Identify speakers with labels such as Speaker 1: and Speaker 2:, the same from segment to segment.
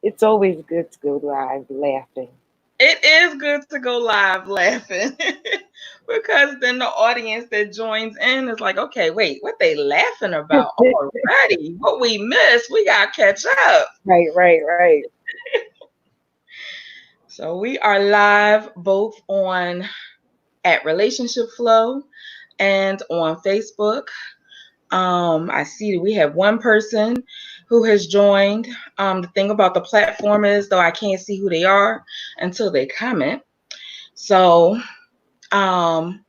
Speaker 1: It's always good to go live laughing.
Speaker 2: It is good to go live laughing because then the audience that joins in is like, okay, wait, what they laughing about already? What we missed, we got to catch up.
Speaker 1: Right.
Speaker 2: So we are live both on at Relationship Flow and on Facebook. I see we have one person who has joined. The thing about the platform is, though, I can't see who they are until they comment. So, StreamYard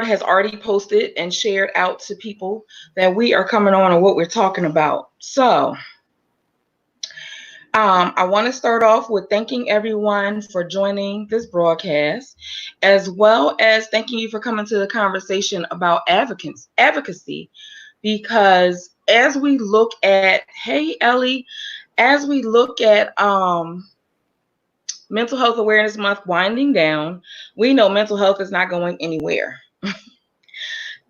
Speaker 2: has already posted and shared out to people that we are coming on and what we're talking about. So, I want to start off with thanking everyone for joining this broadcast, as well as thanking you for coming to the conversation about advocacy, because as we look at, hey Ellie, as we look at Mental Health Awareness Month winding down, we know mental health is not going anywhere.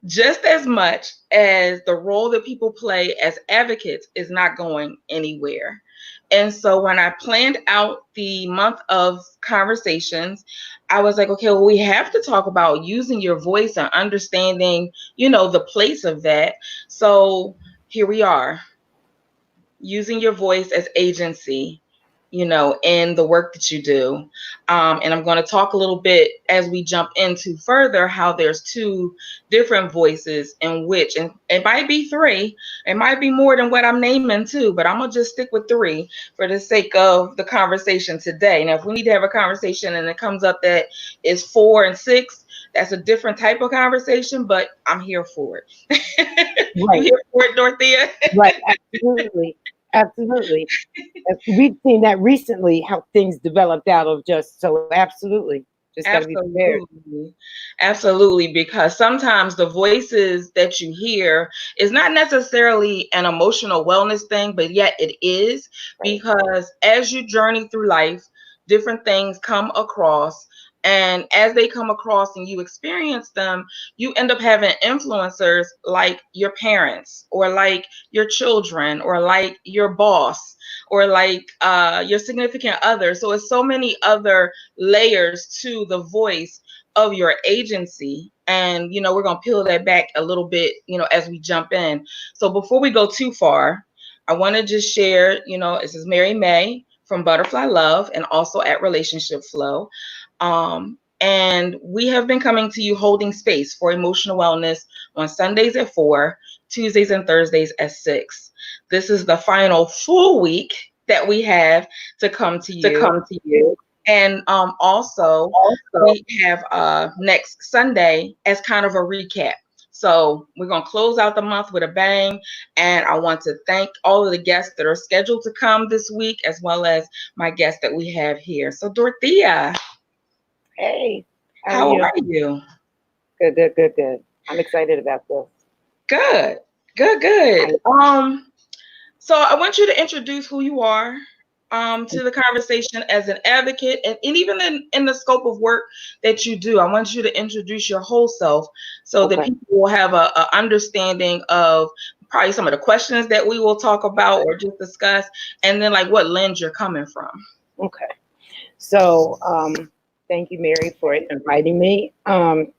Speaker 2: Just as much as the role that people play as advocates is not going anywhere. And so when I planned out the month of conversations, I was like, okay, well, we have to talk about using your voice and understanding, the place of that. So here we are, using your voice as agency, in the work that you do. And I'm going to talk a little bit as we jump into further how there's two different voices in which, and it might be three, it might be more than what I'm naming too, but I'm going to just stick with three for the sake of the conversation today. Now, if we need to have a conversation and it comes up that is 4 and 6, that's a different type of conversation, but I'm here for it. You
Speaker 1: Right.
Speaker 2: here for it, Dorothea?
Speaker 1: Right. Absolutely. We've seen that recently, how things developed out of just so absolutely. Just got to be prepared.
Speaker 2: Absolutely. Absolutely. Because sometimes the voices that you hear is not necessarily an emotional wellness thing, but yet it is, because as you journey through life, different things come across. And as they come across and you experience them, you end up having influencers like your parents or like your children or like your boss or like your significant other. So it's so many other layers to the voice of your agency. And, we're going to peel that back a little bit, as we jump in. So before we go too far, I want to just share, this is Mary May from Butterfly Love and also at Relationship Flow. And we have been coming to you holding space for emotional wellness on Sundays at 4, Tuesdays and Thursdays at 6. This is the final full week that we have to come to you. And also, we have next Sunday as kind of a recap. So we're going to close out the month with a bang. And I want to thank all of the guests that are scheduled to come this week, as well as my guests that we have here. So Dorothea.
Speaker 1: Hey.
Speaker 2: How are you?
Speaker 1: Good. I'm excited about this.
Speaker 2: Good. So I want you to introduce who you are to the conversation as an advocate, and even in the scope of work that you do. I want you to introduce your whole self so that people will have a understanding of probably some of the questions that we will talk about or just discuss, and then like what lens you're coming from.
Speaker 1: Okay. So thank you, Mary, for inviting me.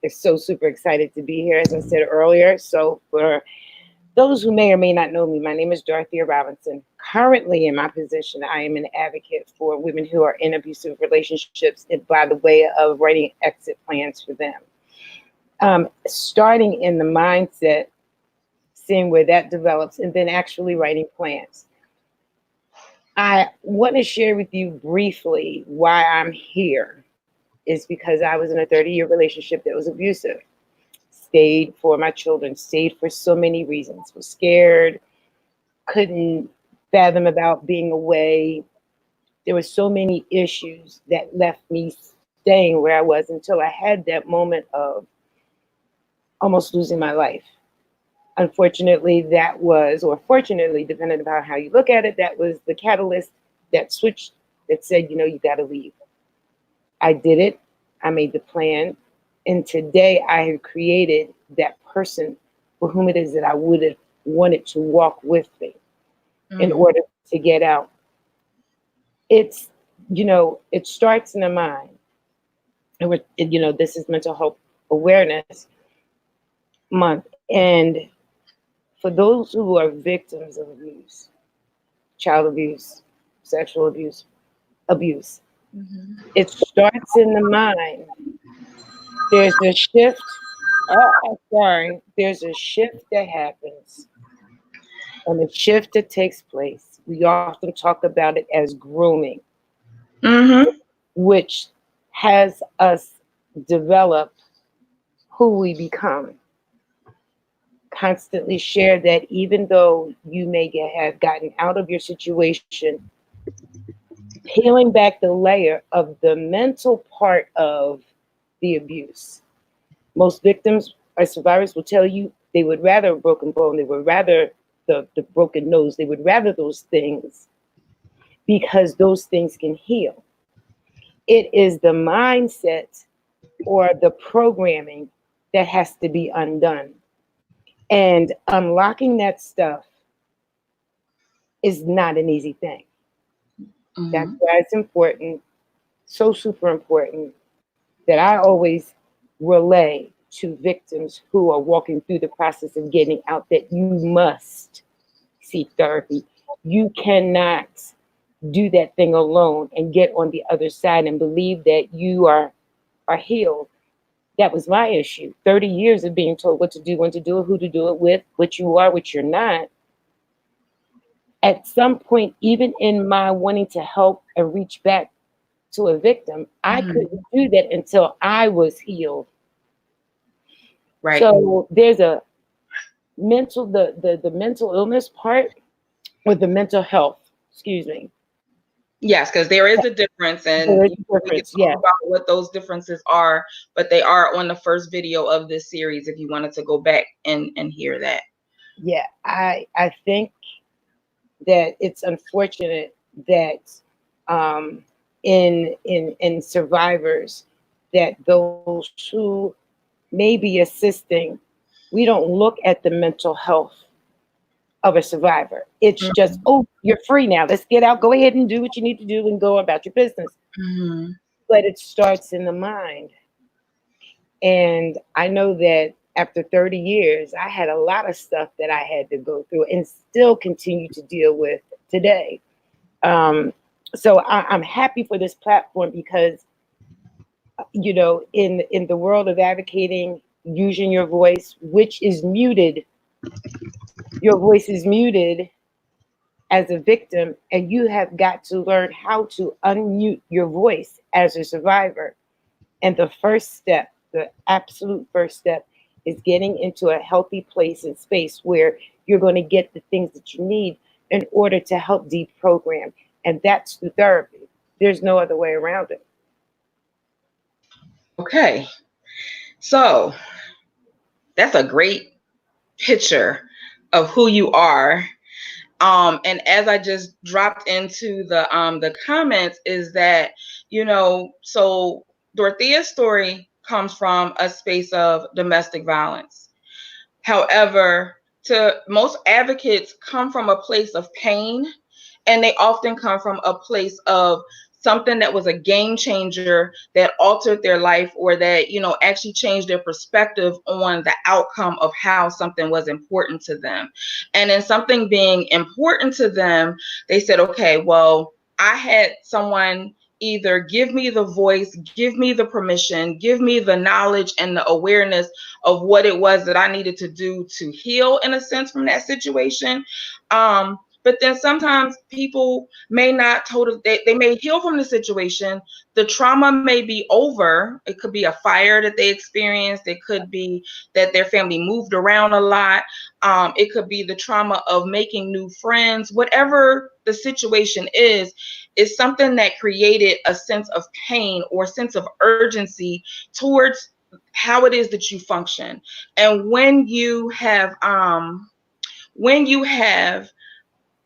Speaker 1: It's so super excited to be here, as I said earlier. So for those who may or may not know me, my name is Dorothea Robinson. Currently in my position, I am an advocate for women who are in abusive relationships by the way of writing exit plans for them. Starting in the mindset, seeing where that develops, and then actually writing plans. I want to share with you briefly why I'm here is because I was in a 30-year relationship that was abusive. Stayed for my children, stayed for so many reasons. Was scared, couldn't fathom about being away. There were so many issues that left me staying where I was until I had that moment of almost losing my life. Unfortunately, that was, or fortunately, depending upon how you look at it, that was the catalyst that switched, that said, you got to leave. I did it. I made the plan. And today I have created that person for whom it is that I would have wanted to walk with me in order to get out. it's, it starts in the mind. And this is Mental Health Awareness Month. And for those who are victims of abuse, child abuse, sexual abuse, it starts in the mind. There's a shift. Oh, sorry. There's a shift that happens, and the shift that takes place. We often talk about it as grooming, which has us develop who we become. Constantly share that even though you may have gotten out of your situation, peeling back the layer of the mental part of the abuse. Most victims or survivors will tell you they would rather a broken bone, they would rather the broken nose, they would rather those things because those things can heal. It is the mindset or the programming that has to be undone. And unlocking that stuff is not an easy thing. That's why it's important, so super important, that I always relay to victims who are walking through the process of getting out that you must seek therapy. You cannot do that thing alone and get on the other side and believe that you are healed. That was my issue. 30 years of being told what to do, when to do it, who to do it with, what you are, what you're not. At some point, even in my wanting to help and reach back to a victim, I couldn't do that until I was healed.
Speaker 2: Right.
Speaker 1: So there's a mental, the mental illness part, or the mental health, excuse me.
Speaker 2: Yes, because there is a difference, and we can talk about what those differences are, but they are on the first video of this series if you wanted to go back and hear that.
Speaker 1: Yeah, I think that it's unfortunate that in survivors, that those who may be assisting, we don't look at the mental health of a survivor. It's just, oh, you're free now. Let's get out. Go ahead and do what you need to do and go about your business. But it starts in the mind. And I know that after 30 years, I had a lot of stuff that I had to go through and still continue to deal with today. So I'm happy for this platform because, in the world of advocating, using your voice, which is muted, your voice is muted as a victim, and you have got to learn how to unmute your voice as a survivor. And the first step, the absolute first step, is getting into a healthy place and space where you're going to get the things that you need in order to help deprogram. And that's through therapy. There's no other way around it.
Speaker 2: Okay. So that's a great picture of who you are. And as I just dropped into the comments, is that, so Dorothea's story comes from a space of domestic violence. However, to most advocates come from a place of pain, and they often come from a place of something that was a game changer that altered their life, or that, actually changed their perspective on the outcome of how something was important to them. And in something being important to them, they said, okay, well, I had someone either give me the voice, give me the permission, give me the knowledge and the awareness of what it was that I needed to do to heal, in a sense, from that situation. But then sometimes people may not they may heal from the situation. The trauma may be over. It could be a fire that they experienced. It could be that their family moved around a lot. It could be the trauma of making new friends. Whatever the situation is something that created a sense of pain or sense of urgency towards how it is that you function. And when you have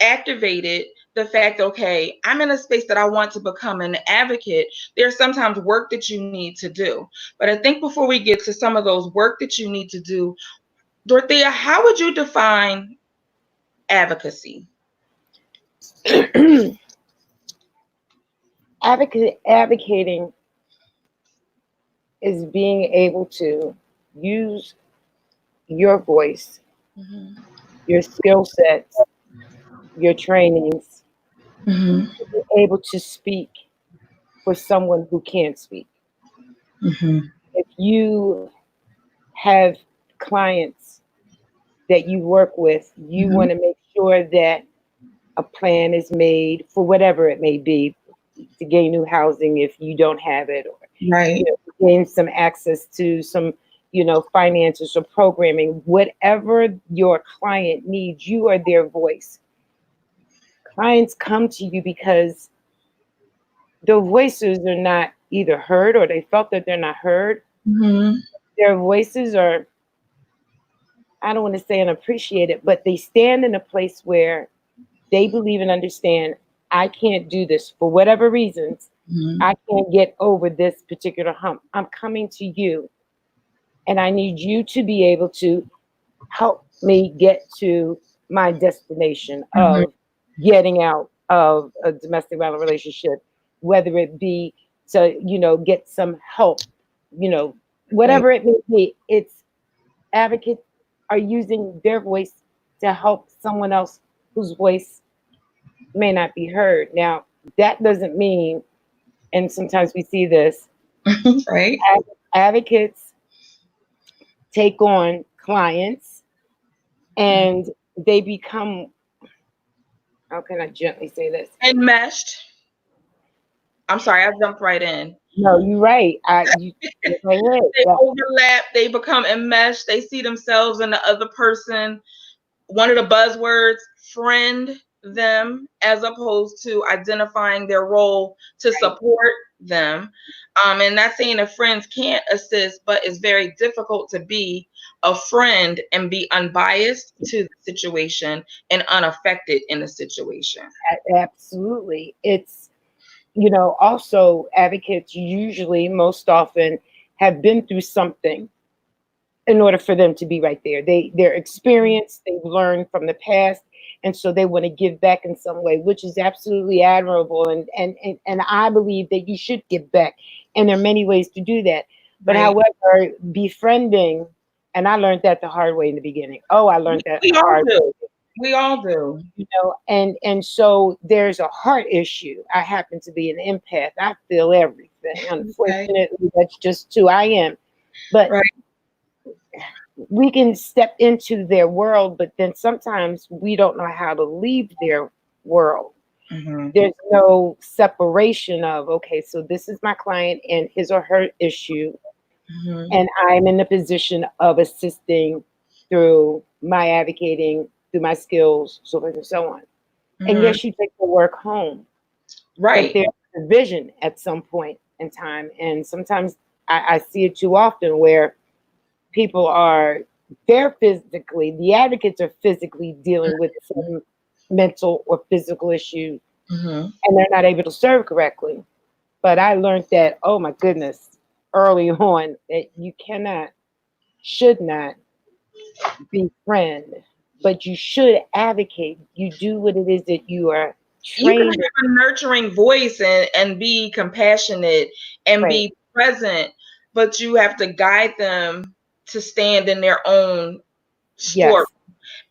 Speaker 2: activated the fact, okay, I'm in a space that I want to become an advocate, there's sometimes work that you need to do. But I think before we get to some of those work that you need to do, Dorothea, how would you define advocacy?
Speaker 1: Advocating is being able to use your voice,
Speaker 2: Mhm.
Speaker 1: your skill sets, your trainings,
Speaker 2: Mhm.
Speaker 1: to be able to speak for someone who can't speak.
Speaker 2: Mhm.
Speaker 1: If you have clients that you work with, you
Speaker 2: Mhm.
Speaker 1: want to make sure that a plan is made for whatever it may be, to gain new housing if you don't have it, or
Speaker 2: Right.
Speaker 1: to gain some access to some finances or programming. Whatever your client needs, you are their voice. Clients come to you because their voices are not either heard, or they felt that they're not heard.
Speaker 2: Mhm.
Speaker 1: Their voices are, I don't want to say unappreciated, but they stand in a place where they believe and understand, I can't do this for whatever reasons.
Speaker 2: Mhm.
Speaker 1: I can't get over this particular hump. I'm coming to you, and I need you to be able to help me get to my destination
Speaker 2: Mhm.
Speaker 1: of getting out of a domestic violent relationship, whether it be to, get some help, you know,
Speaker 2: Right.
Speaker 1: whatever it may be. It's advocates are using their voice to help someone else whose voice may not be heard. Now, that doesn't mean, and sometimes we see this,
Speaker 2: Right.
Speaker 1: advocates take on clients
Speaker 2: Mhm.
Speaker 1: and they become, how can I gently say this?
Speaker 2: Enmeshed. I'm sorry, I jumped right in.
Speaker 1: No, you're right. Go ahead.
Speaker 2: They
Speaker 1: Yeah,
Speaker 2: overlap, they become enmeshed, they see themselves in the other person. One of the buzzwords, friend them, as opposed to identifying their role to
Speaker 1: right.
Speaker 2: support them. And not saying that friends can't assist, but it's very difficult to be a friend and be unbiased to the situation and unaffected in the situation.
Speaker 1: Absolutely. It's, also advocates usually most often have been through something in order for them to be right there. They're experienced, they've learned from the past, and so they want to give back in some way, which is absolutely admirable. And I believe that you should give back, and there are many ways to do that. But
Speaker 2: Right.
Speaker 1: however, befriending, and I learned that the hard way in the beginning. Oh, I learned that
Speaker 2: We
Speaker 1: the
Speaker 2: all
Speaker 1: hard
Speaker 2: do.
Speaker 1: way.
Speaker 2: We all do.
Speaker 1: And so there's a heart issue. I happen to be an empath. I feel everything.
Speaker 2: Okay.
Speaker 1: Unfortunately, that's just who I am. But
Speaker 2: Right.
Speaker 1: we can step into their world, but then sometimes we don't know how to leave their world.
Speaker 2: Mhm.
Speaker 1: There's no separation of, okay, so this is my client and his or her issue,
Speaker 2: Mhm.
Speaker 1: and I'm in the position of assisting through my advocating, through my skills, so forth and so on. And
Speaker 2: Mhm.
Speaker 1: yes, you take the work home, but
Speaker 2: Right.
Speaker 1: there's a vision at some point in time. And sometimes I see it too often where people are, the advocates are physically dealing with some mental or physical issue,
Speaker 2: Mhm.
Speaker 1: and they're not able to serve correctly. But I learned that, oh my goodness, early on, that you cannot, should not befriend, but you should advocate. You do what it is that you are
Speaker 2: You can
Speaker 1: trained in.
Speaker 2: have a nurturing voice and be compassionate and
Speaker 1: Right.
Speaker 2: be present, but you have to guide them to stand in their own story
Speaker 1: Yes.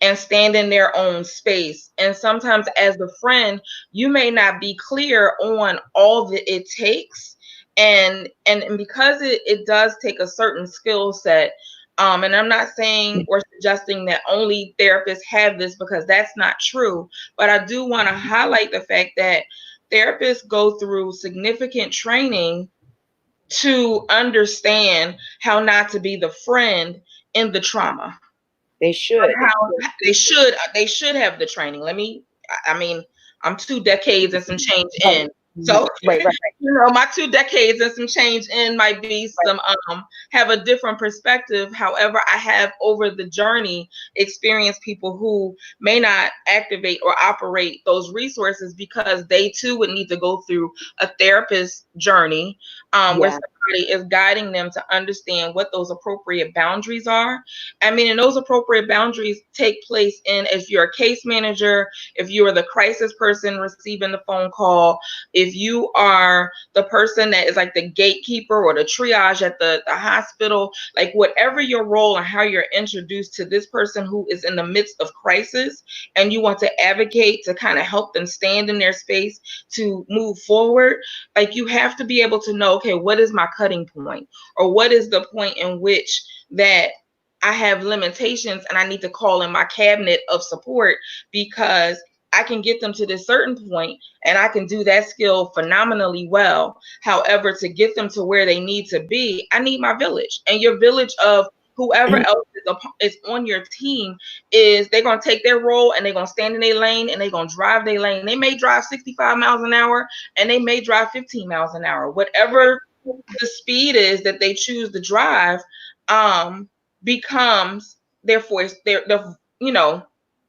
Speaker 2: and stand in their own space. And sometimes as a friend, you may not be clear on all that it takes. And because it does take a certain skill set, and I'm not saying or suggesting that only therapists have this, because that's not true. But I do want to highlight the fact that therapists go through significant training to understand how not to be the friend in the trauma.
Speaker 1: They should. They
Speaker 2: How
Speaker 1: should.
Speaker 2: they should have the training. I mean, I'm 2 decades and some change
Speaker 1: Right.
Speaker 2: in. So,
Speaker 1: Right. Right.
Speaker 2: my 2 decades and some change in might be
Speaker 1: Right.
Speaker 2: some have a different perspective. However, I have over the journey experienced people who may not activate or operate those resources because they too would need to go through a therapist journey, where
Speaker 1: Yeah.
Speaker 2: somebody is guiding them to understand what those appropriate boundaries are. I mean, and those appropriate boundaries take place in, if you're a case manager, if you are the crisis person receiving the phone call, if you are the person that is like the gatekeeper or the triage at the hospital, like whatever your role and how you're introduced to this person who is in the midst of crisis, and you want to advocate to kind of help them stand in their space to move forward, like you have to be able to know, okay, what is my cutting point, or what is the point in which that I have limitations and I need to call in my cabinet of support, because I can get them to this certain point and I can do that skill phenomenally well. However, to get them to where they need to be, I need my village, and your village of whoever else is on your team is, they're going to take their role and they're going to stand in their lane and they're going to drive their lane. They may drive 65 miles an hour and they may drive 15 miles an hour. Whatever the speed is that they choose to drive becomes their voice, their you know,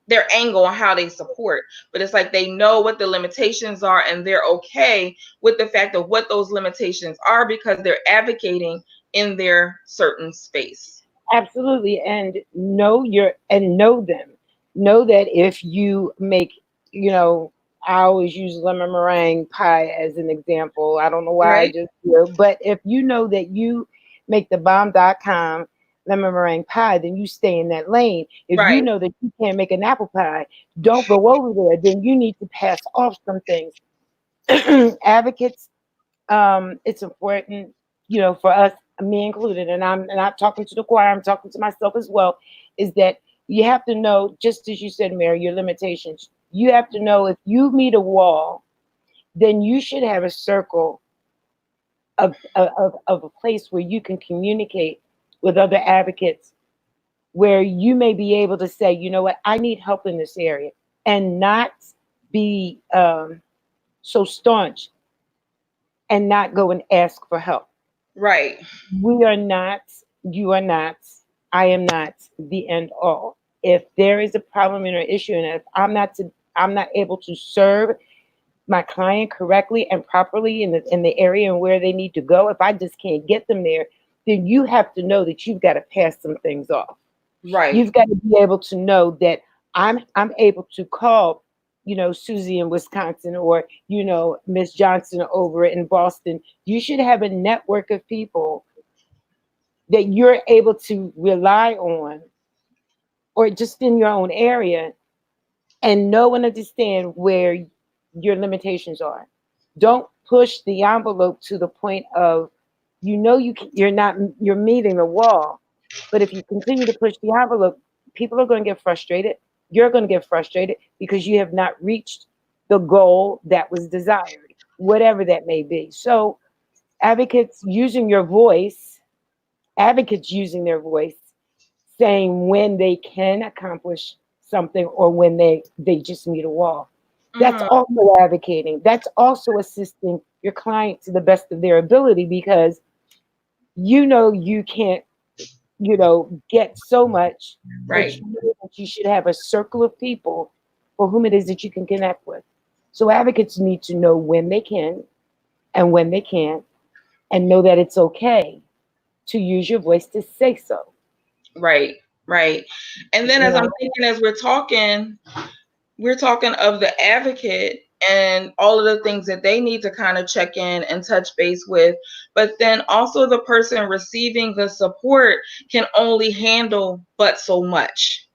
Speaker 2: their angle on how they support. But it's like they know what the limitations are and they're okay with the fact of what those limitations are, because they're advocating in their certain space.
Speaker 1: Absolutely. And know them. Know that if you make, I always use lemon meringue pie as an example. I don't know why I
Speaker 2: Right.
Speaker 1: just do, but if you know that you make the bomb.com lemon meringue pie, then you stay in that lane. If you
Speaker 2: Right.
Speaker 1: know that you can't make an apple pie, don't go over there. Then you need to pass off some things. Advocates, it's important, for us, me included, and I'm not talking to the choir, I'm talking to myself as well, is that you have to know, just as you said, Mary, your limitations. You have to know if you meet a wall, then you should have a circle of a place where you can communicate with other advocates, where you may be able to say, you know what, I need help in this area, and not be so staunch and not go and ask for help.
Speaker 2: Right.
Speaker 1: We are not, you are not, I am not the end all. If there is a problem and an issue, and if I'm not able to serve my client correctly and properly in the area and where they need to go, if I just can't get them there, then you have to know that you've got to pass some things off.
Speaker 2: Right.
Speaker 1: You've got to be able to know that I'm able to call, Susie in Wisconsin, or Miss Johnson over in Boston. You should have a network of people that you're able to rely on, or just in your own area, and know and understand where your limitations are. Don't push the envelope to the point of, you're meeting the wall. But if you continue to push the envelope, people are going to get frustrated. You're going to get frustrated because you have not reached the goal that was desired, whatever that may be. So advocates using your voice, advocates using their voice, saying when they can accomplish something, or when they just need a wall. That's
Speaker 2: Mhm.
Speaker 1: also advocating. That's also assisting your client to the best of their ability, because you can't, get so much, but
Speaker 2: Right.
Speaker 1: you know that you should have a circle of people for whom it is that you can connect with. So advocates need to know when they can and when they can't, and know that it's okay to use your voice to say so.
Speaker 2: Right. Right. And then
Speaker 1: You
Speaker 2: as I'm
Speaker 1: know,
Speaker 2: thinking, as we're talking of the advocate and all of the things that they need to kind of check in and touch base with. But then also the person receiving the support can only handle but so much.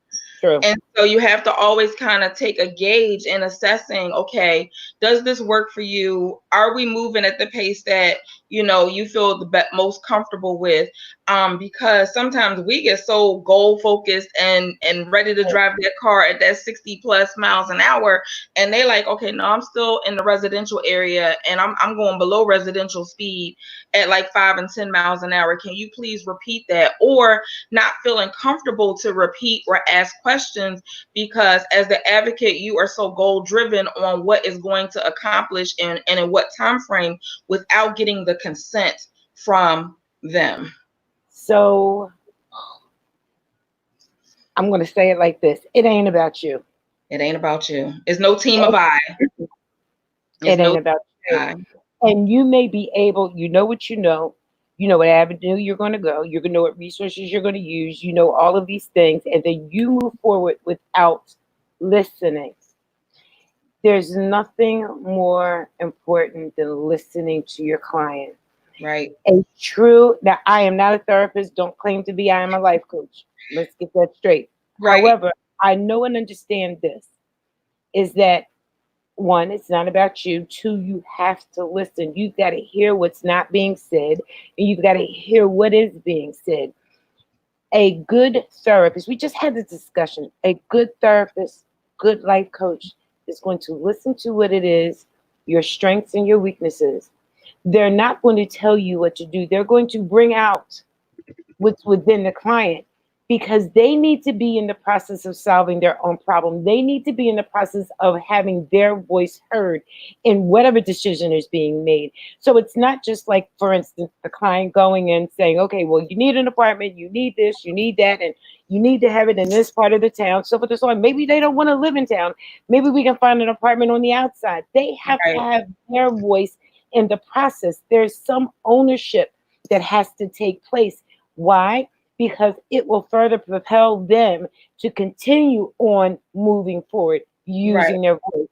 Speaker 1: true.
Speaker 2: And so you have to always kind of take a gauge in assessing, okay, does this work for you? Are we moving at the pace that, you feel the most comfortable with? Because sometimes we get so goal focused and ready to drive that car at that 60 plus miles an hour. And they like, okay, no, I'm still in the residential area and I'm going below residential speed at like 5 and 10 miles an hour. Can you please repeat that? Or not feeling comfortable to repeat or ask questions, because as the advocate you are so goal driven on what is going to accomplish and in what time frame, without getting the consent from them.
Speaker 1: So I'm going to say it like this: it ain't about you.
Speaker 2: It ain't about you. It's no team of I. It's
Speaker 1: It
Speaker 2: no
Speaker 1: ain't
Speaker 2: team
Speaker 1: about
Speaker 2: of
Speaker 1: you.
Speaker 2: I.
Speaker 1: And you may be able, you know what you know, You know what avenue you're going to go. You're going to know what resources you're going to use. You know all of these things, and then you move forward without listening. There's nothing more important than listening to your client.
Speaker 2: Right.
Speaker 1: A true, now I am not a therapist, don't claim to be, I am a life coach. Let's get that straight.
Speaker 2: Right.
Speaker 1: However, I know and understand this is that one, it's not about you. Two, you have to listen. You've got to hear what's not being said, and you've got to hear what is being said. A good therapist, we just had this discussion. A good therapist, good life coach is going to listen to what it is, your strengths and your weaknesses. They're not going to tell you what to do. They're going to bring out what's within the client because they need to be in the process of solving their own problem. They need to be in the process of having their voice heard in whatever decision is being made. So it's not just like, for instance, the client going and saying, okay, well, you need an apartment, you need this, you need that, and you need to have it in this part of the town, so forth and so on. Maybe they don't want to live in town. Maybe we can find an apartment on the outside. They have to have their voice in the process. There's some ownership that has to take place. Why? Because it will further propel them to continue on moving forward using their voice.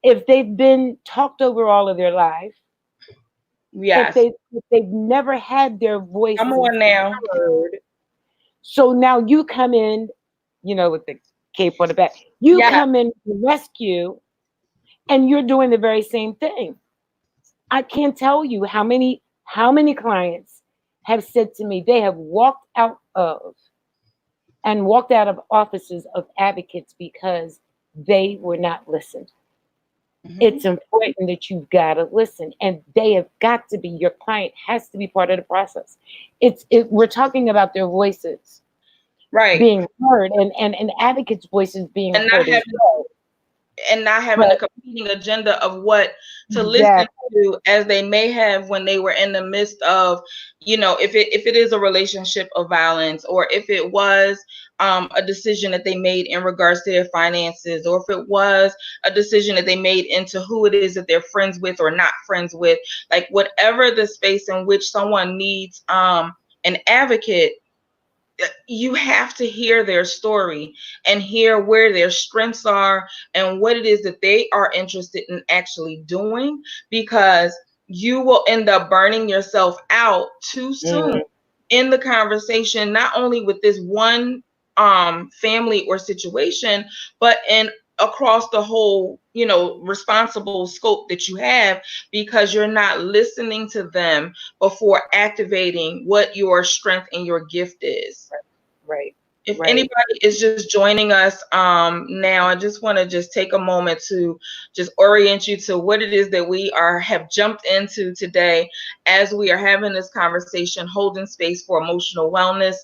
Speaker 1: If they've been talked over all of their life,
Speaker 2: yes,
Speaker 1: if they've never had their voice
Speaker 2: come on now.
Speaker 1: heard, so now you come in, you know, with the cape on the back, you come in to rescue, and you're doing the very same thing. I can't tell you how many clients have said to me they have walked out of offices of advocates because they were not listened. Mm-hmm. It's important that you've got to listen, and they have got to be, your client has to be part of the process. We're talking about their voices being heard, and advocates' voices being heard as well.
Speaker 2: And not having a competing agenda of what to listen to, as they may have when they were in the midst of, you know, if it is a relationship of violence, or if it was a decision that they made in regards to their finances, or if it was a decision that they made into who it is that they're friends with or not friends with, like whatever the space in which someone needs an advocate, you have to hear their story and hear where their strengths are and what it is that they are interested in actually doing, because you will end up burning yourself out too soon in the conversation, not only with this one family or situation, but in across the whole, you know, responsible scope that you have, because you're not listening to them before activating what your strength and your gift is.
Speaker 1: Right.
Speaker 2: If anybody is just joining us now, I just want to just take a moment to just orient you to what it is that we have jumped into today as we are having this conversation, holding space for emotional wellness.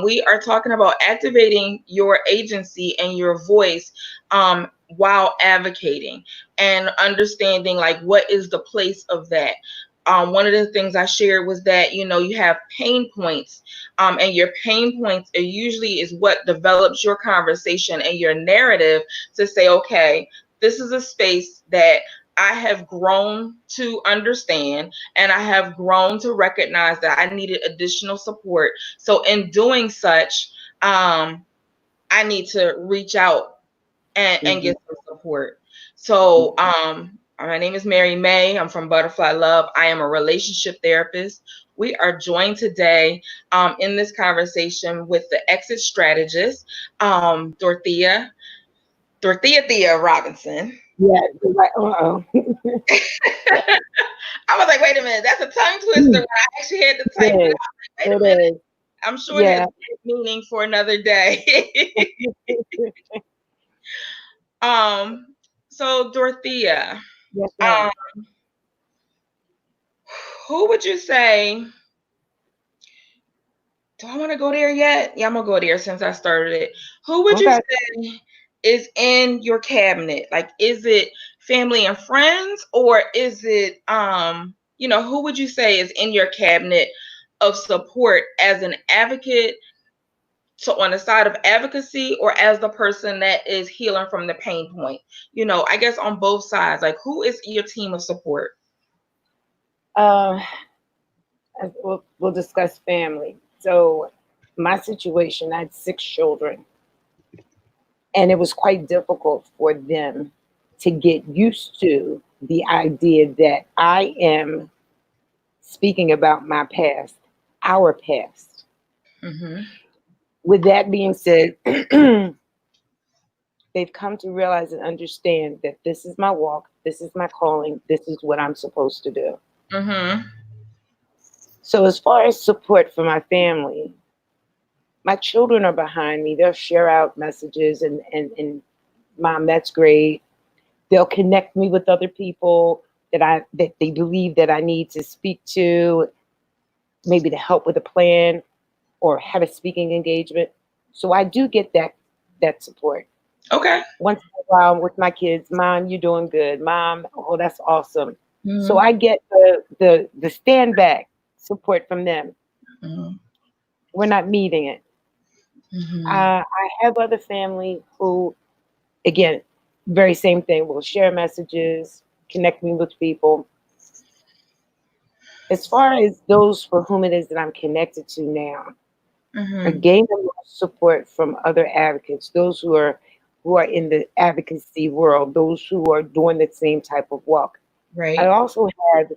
Speaker 2: We are talking about activating your agency and your voice while advocating, and understanding like what is the place of that. One of the things I shared was that, you know, you have pain points, and your pain points are usually is what develops your conversation and your narrative to say, okay, this is a space that I have grown to understand, and I have grown to recognize that I needed additional support. So in doing such, I need to reach out and get some support. So my name is Mary May. I'm from Butterfly Love. I am a relationship therapist. We are joined today in this conversation with the exit strategist, Dorothea Robinson.
Speaker 1: Yeah, like, uh-oh.
Speaker 2: I was like, wait a minute, that's a tongue twister. When I actually had to type it out. Wait a minute. I'm sure that's meaning for another day. So Dorothea, who would you say? Do I want to go there yet? Yeah, I'm gonna go there since I started it. Who would you say is in your cabinet? Like, is it family and friends, or is it you know, who would you say is in your cabinet of support as an advocate? So on the side of advocacy, or as the person that is healing from the pain point? You know, I guess on both sides, like who is your team of support?
Speaker 1: we'll discuss family. So my situation, I had 6 children, and it was quite difficult for them to get used to the idea that I am speaking about my past, our past.
Speaker 2: Mm-hmm.
Speaker 1: With that being said, they've come to realize and understand that this is my walk, this is my calling, this is what I'm supposed to do.
Speaker 2: Mm-hmm.
Speaker 1: So, as far as support for my family, my children are behind me. They'll share out messages and mom, that's great. They'll connect me with other people that they believe that I need to speak to, maybe to help with a plan or have a speaking engagement. So I do get that support.
Speaker 2: Okay.
Speaker 1: Once in a while with my kids, Mom, you're doing good. Mom, oh, that's awesome. So
Speaker 2: Mm-hmm.
Speaker 1: I get the stand back support from them.
Speaker 2: Mm-hmm.
Speaker 1: We're not meeting it.
Speaker 2: Mm-hmm.
Speaker 1: I have other family who, again, very same thing, will share messages, connect me with people. As far as those for whom it is that I'm connected to now, I
Speaker 2: Mm-hmm.
Speaker 1: gain the most support from other advocates, those who are in the advocacy world, those who are doing the same type of work. I
Speaker 2: Right.
Speaker 1: also had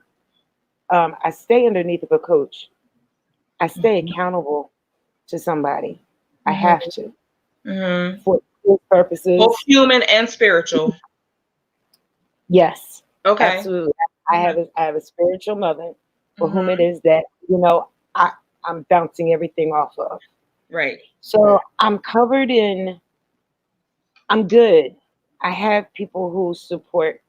Speaker 1: I stay underneath of a coach. I stay
Speaker 2: Mm-hmm.
Speaker 1: accountable to somebody. I have
Speaker 2: Mm-hmm.
Speaker 1: to
Speaker 2: Mm-hmm.
Speaker 1: for business
Speaker 2: Both
Speaker 1: purposes.
Speaker 2: human and spiritual.
Speaker 1: Yes,
Speaker 2: Okay.
Speaker 1: absolutely.
Speaker 2: Okay.
Speaker 1: I have a spiritual mother for whom it
Speaker 2: Mm-hmm.
Speaker 1: is that I I'm bouncing everything off of.
Speaker 2: Right.
Speaker 1: So I'm covered in. I'm good. I have people who support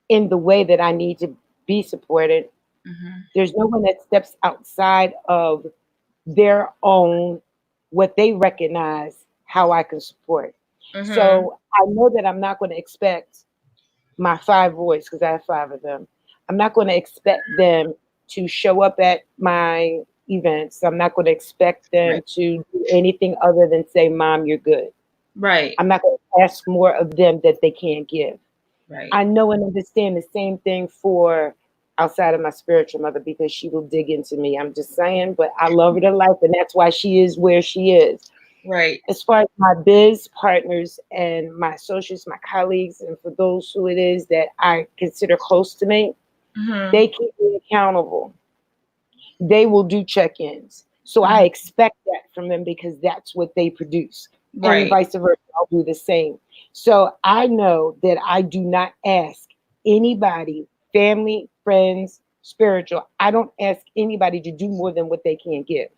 Speaker 1: in the way that I need to be supported.
Speaker 2: Mm-hmm.
Speaker 1: There's no one that steps outside of their own, what they recognize, how I can support.
Speaker 2: Mm-hmm.
Speaker 1: So I know that I'm not going to expect my 5 boys, because I have 5 of them. I'm not going to expect them to show up at my events. I'm not going to expect them
Speaker 2: Right.
Speaker 1: to do anything other than say, Mom, you're good.
Speaker 2: Right.
Speaker 1: I'm not going to ask more of them that they can't give.
Speaker 2: Right.
Speaker 1: I know and understand the same thing for outside of my spiritual mother, because she will dig into me. I'm just saying, but I love her to life, and that's why she is where she is.
Speaker 2: Right.
Speaker 1: As far as my biz partners and my associates, my colleagues, and for those who it is that I consider close to me,
Speaker 2: Mm-hmm.
Speaker 1: they keep me accountable. They will do check-ins. So I
Speaker 2: Mm-hmm.
Speaker 1: expect that from them because that's what they produce. And
Speaker 2: Right.
Speaker 1: vice versa, I'll do the same. So I know that I do not ask anybody, family, friends, spiritual, I don't ask anybody to do more than what they can give.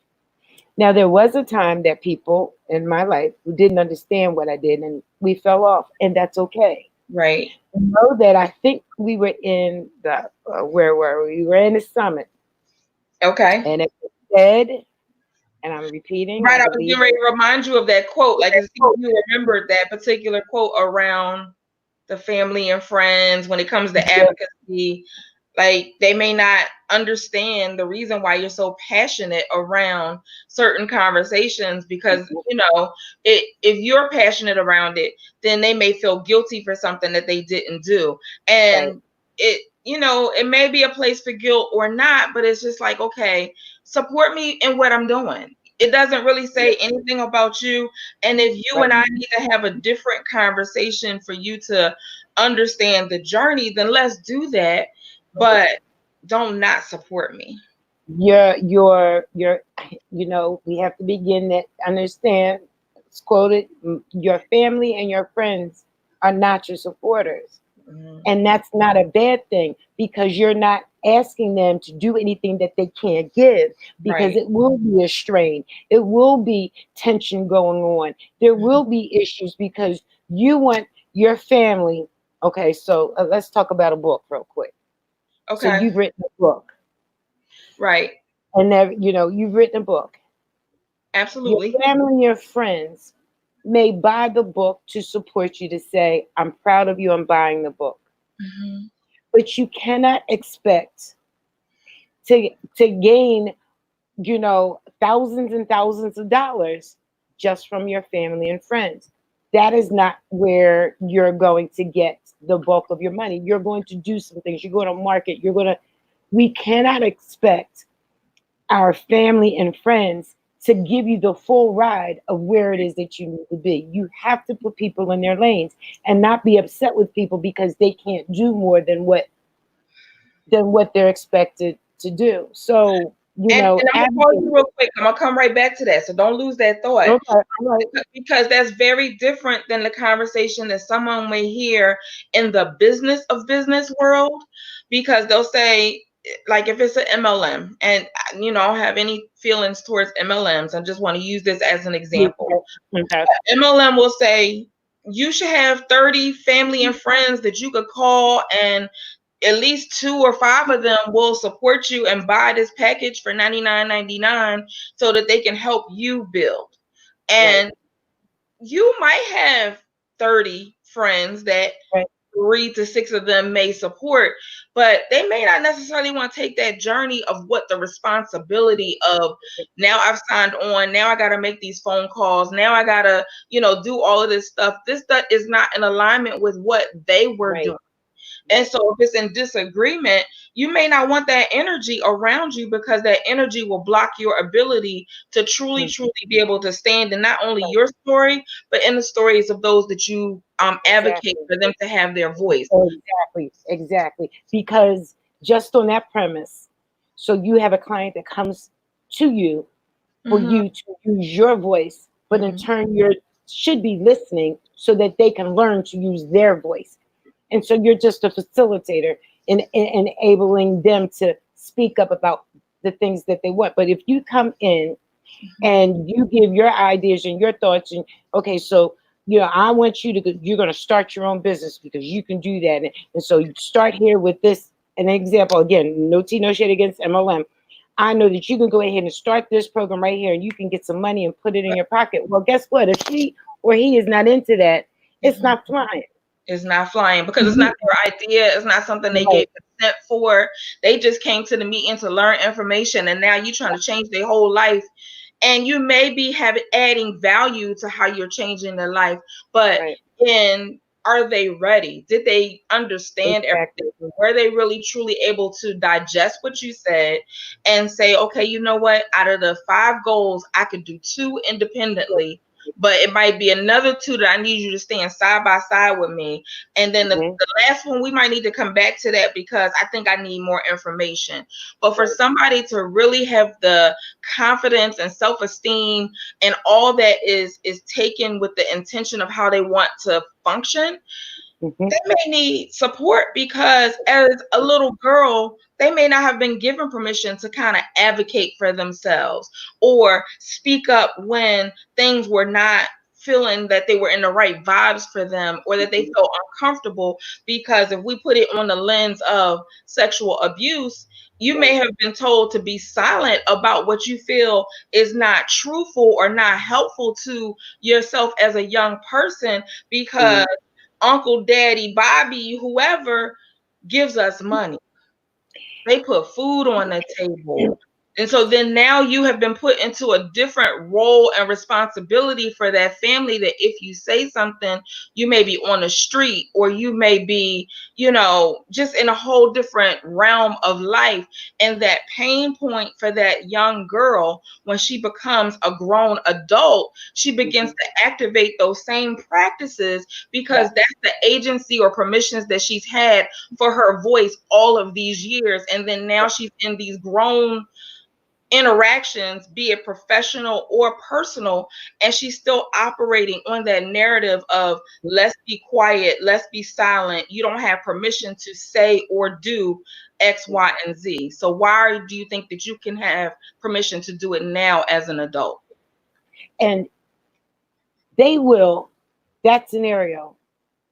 Speaker 1: Now, there was a time that people in my life who didn't understand what I did, and we fell off, and that's okay.
Speaker 2: Right.
Speaker 1: Know that I think we were in where were we? We were in the summit,
Speaker 2: Okay.
Speaker 1: and it was said, and I'm repeating, I
Speaker 2: Right. I was
Speaker 1: believe
Speaker 2: getting ready to remind you of that quote. Like, as if you
Speaker 1: it.
Speaker 2: remembered that particular quote around the family and friends when it comes to
Speaker 1: Yeah,
Speaker 2: advocacy. Like, they may not understand the reason why you're so passionate around certain conversations, because if you're passionate around it, then they may feel guilty for something that they didn't do.
Speaker 1: right.
Speaker 2: And it may be a place for guilt or not, but it's just like, okay, support me in what I'm doing. It doesn't really say anything about you. And if you
Speaker 1: Right.
Speaker 2: and I need to have a different conversation for you to understand the journey, then let's do that. But don't not support me.
Speaker 1: Your we have to begin that understand. It's quoted, your family and your friends are not your supporters.
Speaker 2: Mhm.
Speaker 1: And that's not a bad thing, because you're not asking them to do anything that they can't give, because
Speaker 2: Right.
Speaker 1: it will be a strain. It will be tension going on. There will be issues because you want your family. Okay, so let's talk about a book real quick. So
Speaker 2: Okay.
Speaker 1: you've written a book,
Speaker 2: Right.
Speaker 1: and you've written a book. Your
Speaker 2: Absolutely.
Speaker 1: family and your friends may buy the book to support you, to say, I'm proud of you, I'm buying the book.
Speaker 2: Mhm.
Speaker 1: But you cannot expect to gain, thousands and thousands of dollars just from your family and friends. That is not where you're going to get the bulk of your money. You're going to do some things. You're going to market. We cannot expect our family and friends to give you the full ride of where it is that you need to be. You have to put people in their lanes and not be upset with people because they can't do more than what they're expected to do. So,
Speaker 2: And I'm gonna pause you
Speaker 1: advocate.
Speaker 2: real quick. I'm gonna come right back to that. So don't lose that thought.
Speaker 1: Okay, all right.
Speaker 2: Because that's very different than the conversation that someone may hear in the business world, because they'll say, like, if it's an MLM, and I don't have any feelings towards MLMs, I just want to use this as an example.
Speaker 1: Okay.
Speaker 2: MLM will say you should have 30 family and friends that you could call, and at least 2 or 5 of them will support you and buy this package for $99.99 so that they can help you build. And you might have 30 friends that
Speaker 1: Right.
Speaker 2: 3 to 6 of them may support, but they may not necessarily want to take that journey of what the responsibility of, now I've signed on, now I got to make these phone calls, now I got to, do all of this stuff. This stuff is not in alignment with what they were
Speaker 1: Right.
Speaker 2: doing. And so if it's in disagreement, you may not want that energy around you, because that energy will block your ability to truly, truly be able to stand in not only your story, but in the stories of those that you advocate
Speaker 1: Exactly.
Speaker 2: for them to have their voice.
Speaker 1: Exactly. Because just on that premise, so you have a client that comes to you for you to use your voice, but in turn you should be listening so that they can learn to use their voice. And so you're just a facilitator in enabling them to speak up about the things that they want. But if you come in and you give your ideas and your thoughts, and okay, so I want you're going to start your own business because you can do that. And so you start here with this, an example, again, no tea, no shade against MLM. I know that you can go ahead and start this program right here and you can get some money and put it in your pocket. Well, guess what? If she or he is not into that, it's not flying.
Speaker 2: It's not flying because it's not their idea. It's not something they gave consent for. They just came to the meeting to learn information, and now you're trying to change their whole life. And you may be adding value to how you're changing their life, but are they ready? Did they understand everything? Were they really truly able to digest what you said and say, okay, you know what? Out of the 5 goals, I could do 2 independently, but it might be another 2 that I need you to stand side by side with me. And then the last one, we might need to come back to that because I think I need more information. But for somebody to really have the confidence and self-esteem and all that is taken with the intention of how they want to function, they may need support, because as a little girl, they may not have been given permission to kind of advocate for themselves or speak up when things were not feeling that they were in the right vibes for them, or that they felt uncomfortable. Because if we put it on the lens of sexual abuse, you may have been told to be silent about what you feel is not truthful or not helpful to yourself as a young person, because Uncle, Daddy, Bobby, whoever gives us money. They put food on the table. And so then now you have been put into a different role and responsibility for that family, that if you say something, you may be on the street, or you may be, just in a whole different realm of life. And that pain point for that young girl, when she becomes a grown adult, she begins to activate those same practices, because that's the agency or permissions that she's had for her voice all of these years. And then now she's in these grown interactions, be it professional or personal, and she's still operating on that narrative of let's be quiet, let's be silent, you don't have permission to say or do X, Y, and Z. So why do you think that you can have permission to do it now as an adult?
Speaker 1: And they will, that scenario,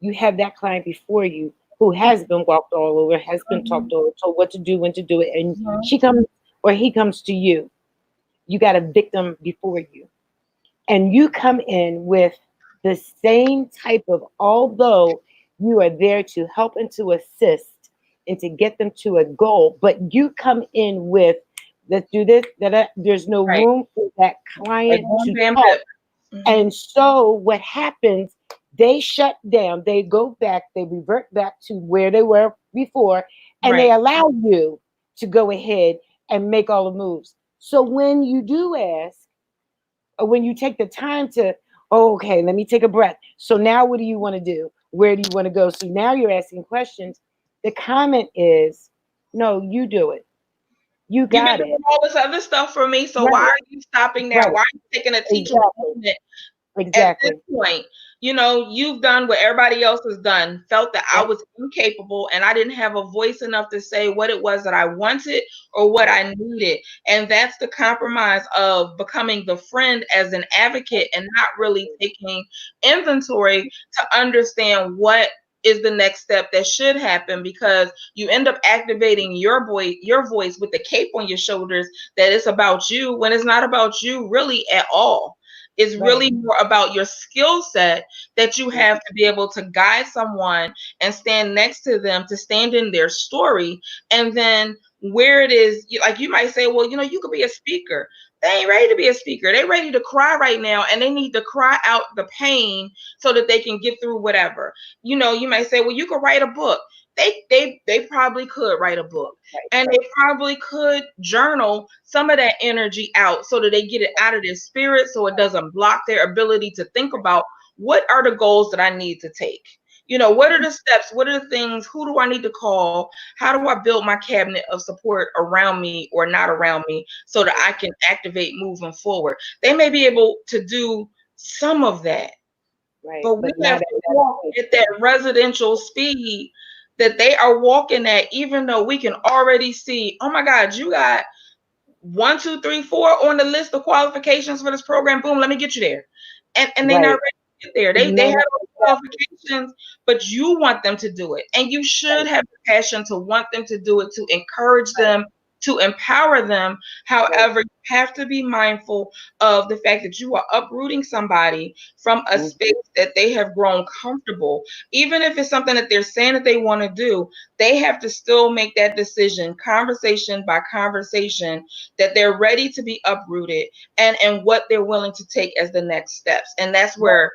Speaker 1: you have that client before you who has been walked all over, has been talked over, told what to do, when to do it, and she comes or he comes to you. You got a victim before you, and you come in with the same type of, although you are there to help and to assist and to get them to a goal, but you come in with, let's do this, that there's no room for that client to talk. And so what happens, they shut down, they go back, they revert back to where they were before, and they allow you to go ahead and make all the moves. So when you do ask, or when you take the time to, oh, okay, let me take a breath. So now what do you want to do? Where do you want to go? So now you're asking questions. The comment is, no, you do it. You
Speaker 2: You've been
Speaker 1: got
Speaker 2: doing
Speaker 1: it.
Speaker 2: all this other stuff for me, so why
Speaker 1: Right,
Speaker 2: are you stopping now?
Speaker 1: right.
Speaker 2: Why are you taking a teachable
Speaker 1: Exactly.
Speaker 2: moment at this
Speaker 1: Exactly.
Speaker 2: point? You know, you've done what everybody else has done, felt that I
Speaker 1: Right.
Speaker 2: was incapable and I didn't have a voice enough to say what it was that I wanted or what I needed. And that's the compromise of becoming the friend as an advocate and not really taking inventory to understand what is the next step that should happen, because you end up activating your voice with the cape on your shoulders, that it's about you when it's not about you really at all. It's
Speaker 1: Right.
Speaker 2: really more about your skill set that you have to be able to guide someone and stand next to them, to stand in their story. And then where it is, like you might say, well, you could be a speaker. They ain't ready to be a speaker. They ready to cry right now, and they need to cry out the pain so that they can get through whatever. You might say, well, you could write a book. They probably could write a book,
Speaker 1: Right.
Speaker 2: and
Speaker 1: Right.
Speaker 2: they probably could journal some of that energy out so that they get it out of their spirit, so it doesn't block their ability to think about what are the goals that I need to take. What are the steps? What are the things? Who do I need to call? How do I build my cabinet of support around me or not around me so that I can activate moving forward? They may be able to do some of that,
Speaker 1: Right.
Speaker 2: but we
Speaker 1: But not
Speaker 2: have
Speaker 1: at
Speaker 2: to
Speaker 1: that
Speaker 2: walk
Speaker 1: point.
Speaker 2: at that residential speed that they are walking at, even though we can already see, oh my God, you got 1, 2, 3, 4 on the list of qualifications for this program. Boom, let me get you there. And they're not
Speaker 1: Right.
Speaker 2: ready to get there. They
Speaker 1: None
Speaker 2: have
Speaker 1: of
Speaker 2: those qualifications, but you want them to do it. And you should
Speaker 1: right.
Speaker 2: have the passion to want them to do it, to encourage
Speaker 1: Right.
Speaker 2: them, to empower them.
Speaker 1: Right.
Speaker 2: However, you have to be mindful of the fact that you are uprooting somebody from a
Speaker 1: Mhm.
Speaker 2: space that they have grown comfortable. Even if it's something that they're saying that they want to do, they have to still make that decision, conversation by conversation, that they're ready to be uprooted, and what they're willing to take as the next steps. And that's
Speaker 1: Right.
Speaker 2: where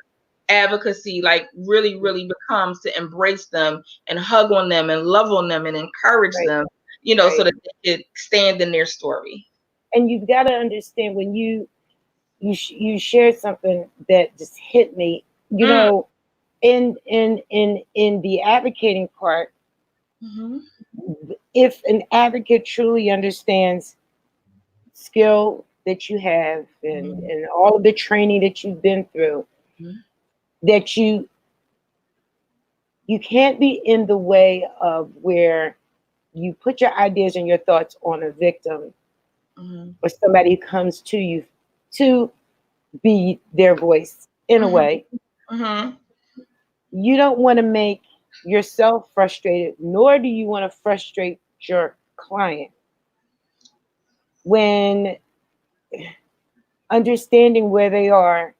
Speaker 2: advocacy really becomes to embrace them and hug on them and love on them and encourage
Speaker 1: Right.
Speaker 2: them, so
Speaker 1: Right.
Speaker 2: that they can stand in their story.
Speaker 1: And you've got to understand when you shared something that just hit me.
Speaker 2: Mm.
Speaker 1: In the advocating part,
Speaker 2: Mhm.
Speaker 1: if an advocate truly understands skill that you have and
Speaker 2: Mhm.
Speaker 1: all of the training that you've been through,
Speaker 2: Mhm.
Speaker 1: that you can't be in the way of where you put your ideas and your thoughts on a victim
Speaker 2: Mhm.
Speaker 1: or somebody who comes to you to be their voice in a
Speaker 2: Mhm.
Speaker 1: way.
Speaker 2: Mhm.
Speaker 1: You don't want to make yourself frustrated, nor do you want to frustrate your client. When understanding where they are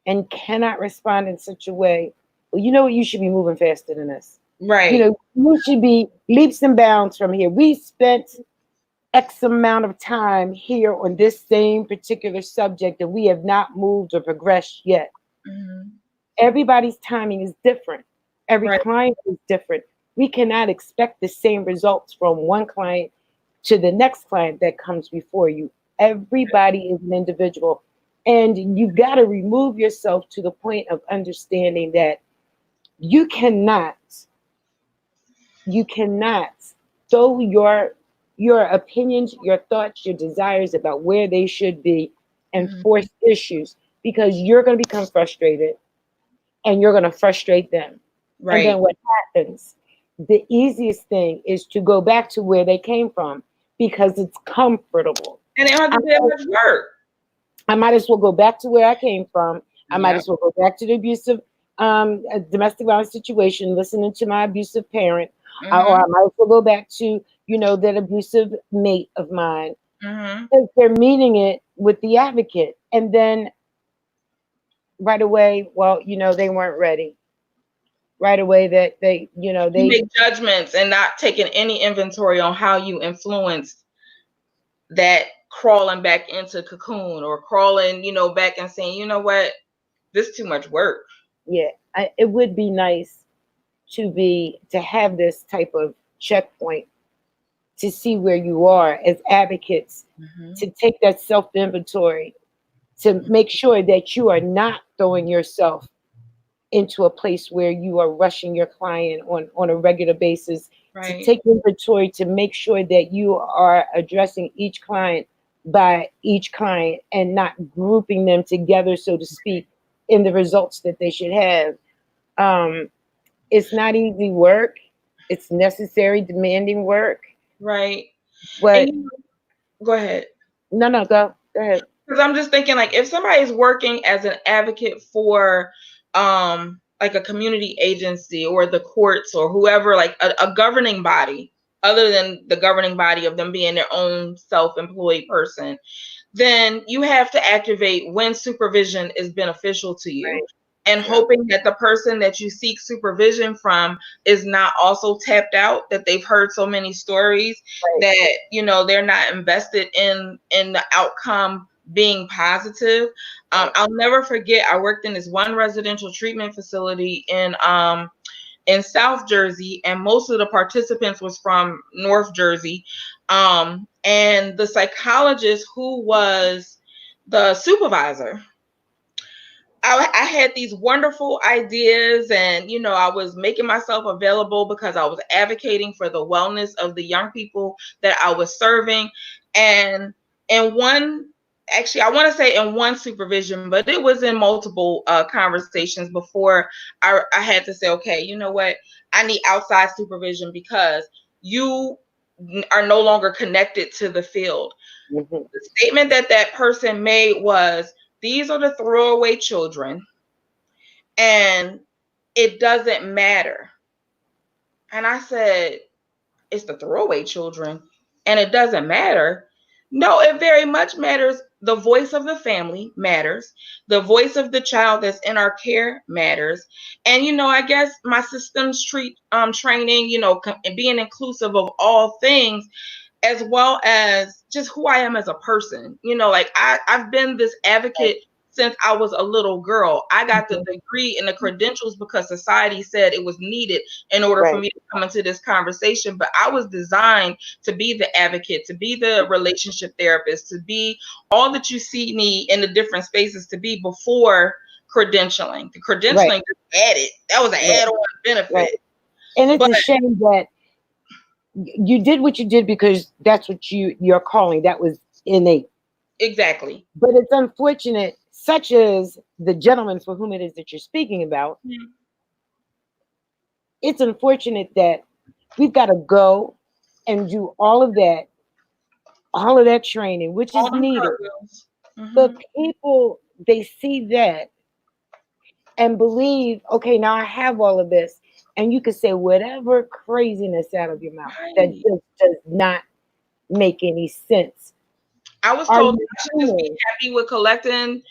Speaker 1: and cannot respond in such a way, well, you know what? You should be moving faster than this.
Speaker 2: Right.
Speaker 1: You should be leaps and bounds from here. We spent X amount of time here on this same particular subject, and we have not moved or progressed yet.
Speaker 2: Mhm.
Speaker 1: Everybody's timing is different. Every
Speaker 2: Right.
Speaker 1: client is different. We cannot expect the same results from one client to the next client that comes before you. Everybody is an individual. And you've got to remove yourself to the point of understanding that you cannot, you cannot throw your opinions, your thoughts, your desires about where they should be and
Speaker 2: Mhm.
Speaker 1: force issues, because you're going to become frustrated and you're going to frustrate them. And then
Speaker 2: Right.
Speaker 1: what happens? The easiest thing is to go back to where they came from because it's comfortable.
Speaker 2: And they don't have
Speaker 1: I,
Speaker 2: to do that much work.
Speaker 1: I might as well go back to where I came from. I might
Speaker 2: Yep.
Speaker 1: as well go back to the abusive domestic violence situation, listening to my abusive parent, or
Speaker 2: Mhm.
Speaker 1: I might as well go back to, that abusive mate of mine.
Speaker 2: Mhm.
Speaker 1: Because they're meeting it with the advocate. And then right away, well, they weren't ready. Right away that they,
Speaker 2: You
Speaker 1: they
Speaker 2: make judgments and not taking any inventory on how you influenced that crawling back into cocoon, or crawling, back and saying, you know what, this is too much work.
Speaker 1: yeah, it would be nice to have this type of checkpoint to see where you are as advocates,
Speaker 2: Mhm.
Speaker 1: to take that self-inventory, to make sure that you are not throwing yourself into a place where you are rushing your client on a regular basis, to
Speaker 2: Right.
Speaker 1: take inventory, to make sure that you are addressing each client by each client and not grouping them together, so to speak, in the results that they should have. Um, it's not easy work. It's necessary, demanding work.
Speaker 2: Right. And
Speaker 1: But
Speaker 2: you go ahead.
Speaker 1: no, no, go ahead.
Speaker 2: Because I'm just thinking, like, if somebody's working as an advocate for like a community agency or the courts or whoever, like a governing body other than the governing body of them being their own self-employed person, then you have to activate when supervision is beneficial to you,
Speaker 1: Right.
Speaker 2: and
Speaker 1: Yeah.
Speaker 2: hoping that the person that you seek supervision from is not also tapped out, that they've heard so many stories
Speaker 1: Right.
Speaker 2: that, you know, they're not invested in the outcome being positive. I'll never forget, I worked in this one residential treatment facility in South Jersey, and most of the participants was from North Jersey. And the psychologist who was the supervisor, I had these wonderful ideas, and you know, I was making myself available because I was advocating for the wellness of the young people that I was serving. And in one, actually, I want to say in one supervision, but it was in multiple conversations before I had to say, okay, you know what, I need outside supervision because you are no longer connected to the field.
Speaker 1: Mhm.
Speaker 2: The statement that that person made was, these are the throwaway children, and it doesn't matter. And I said, it's the throwaway children, and it doesn't matter. No, it very much matters. The voice of the family matters. The voice of the child that's in our care matters. And, you know, I guess my systems training, you know, being inclusive of all things, as well as just who I am as a person. You know, like I've been this advocate since I was a little girl. I got the degree and the credentials because society said it was needed in order for
Speaker 1: Right.
Speaker 2: me to come into this conversation. But I was designed to be the advocate, to be the relationship therapist, to be all that you see me in the different spaces to be before credentialing. The
Speaker 1: Right.
Speaker 2: credentialing just added. That was an
Speaker 1: Right.
Speaker 2: add-on
Speaker 1: Right.
Speaker 2: benefit.
Speaker 1: And it's
Speaker 2: But
Speaker 1: a shame that you did what you did because that's what your calling, that was innate.
Speaker 2: exactly.
Speaker 1: But it's unfortunate, such as the gentleman for whom it is that you're speaking about,
Speaker 2: Mhm.
Speaker 1: it's unfortunate that we've got to go and do all of that training, which
Speaker 2: All
Speaker 1: is
Speaker 2: them
Speaker 1: needed.
Speaker 2: cartwheels.
Speaker 1: But
Speaker 2: Mhm.
Speaker 1: people, they see that and believe, okay, now I have all of this. And you can say whatever craziness out of your mouth that
Speaker 2: Right.
Speaker 1: just does not make any sense.
Speaker 2: I was
Speaker 1: Are
Speaker 2: told
Speaker 1: you
Speaker 2: I should just be
Speaker 1: sure?
Speaker 2: happy with collecting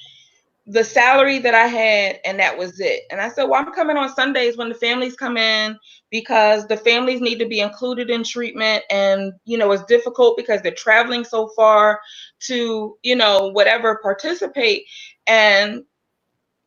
Speaker 2: the salary that I had, and that was it. And I said, well, I'm coming on Sundays when the families come in because the families need to be included in treatment. And, you know, it's difficult because they're traveling so far to, you know, whatever, participate. And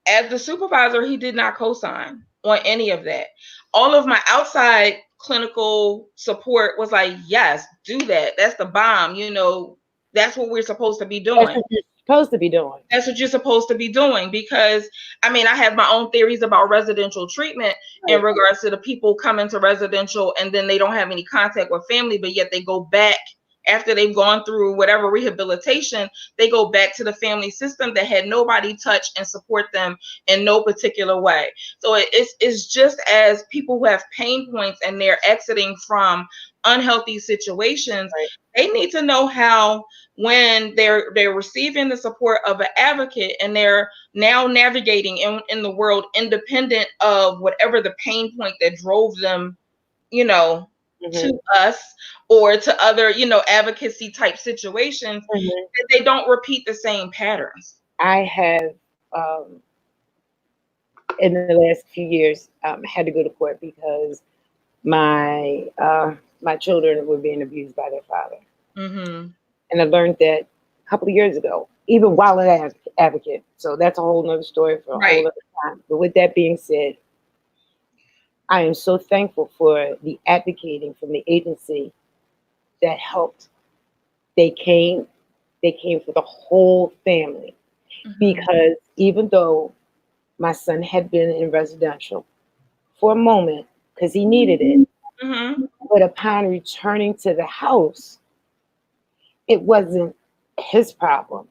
Speaker 2: as the supervisor, he did not co-sign on any of that. All of my outside clinical support was like, yes, do that. That's the bomb. You know, that's what we're supposed to be
Speaker 1: That's
Speaker 2: doing.
Speaker 1: what you're supposed to be doing.
Speaker 2: That's what you're supposed to be doing, because I mean, I have my own theories about residential treatment in
Speaker 1: Right.
Speaker 2: regards to the people coming to residential and then they don't have any contact with family, but yet they go back after they've gone through whatever rehabilitation. They go back to the family system that had nobody touch and support them in no particular way. So it's just as people who have pain points and they're exiting from unhealthy situations,
Speaker 1: Right.
Speaker 2: they need to know how, when they're receiving the support of an advocate and they're now navigating in the world independent of whatever the pain point that drove them, you know,
Speaker 1: Mhm.
Speaker 2: to us or to other, you know, advocacy type situations,
Speaker 1: Mhm.
Speaker 2: that they don't repeat the same patterns.
Speaker 1: I have, in the last few years, had to go to court because my children were being abused by their father.
Speaker 2: Mm-hmm.
Speaker 1: And I learned that a couple of years ago, even while an advocate. So that's a whole nother story for a whole
Speaker 2: Right.
Speaker 1: other time. But with that being said, I am so thankful for the advocating from the agency that helped. They came for the whole family, because even though my son had been in residential for a moment because he needed it, but upon returning to the house, it wasn't his problem.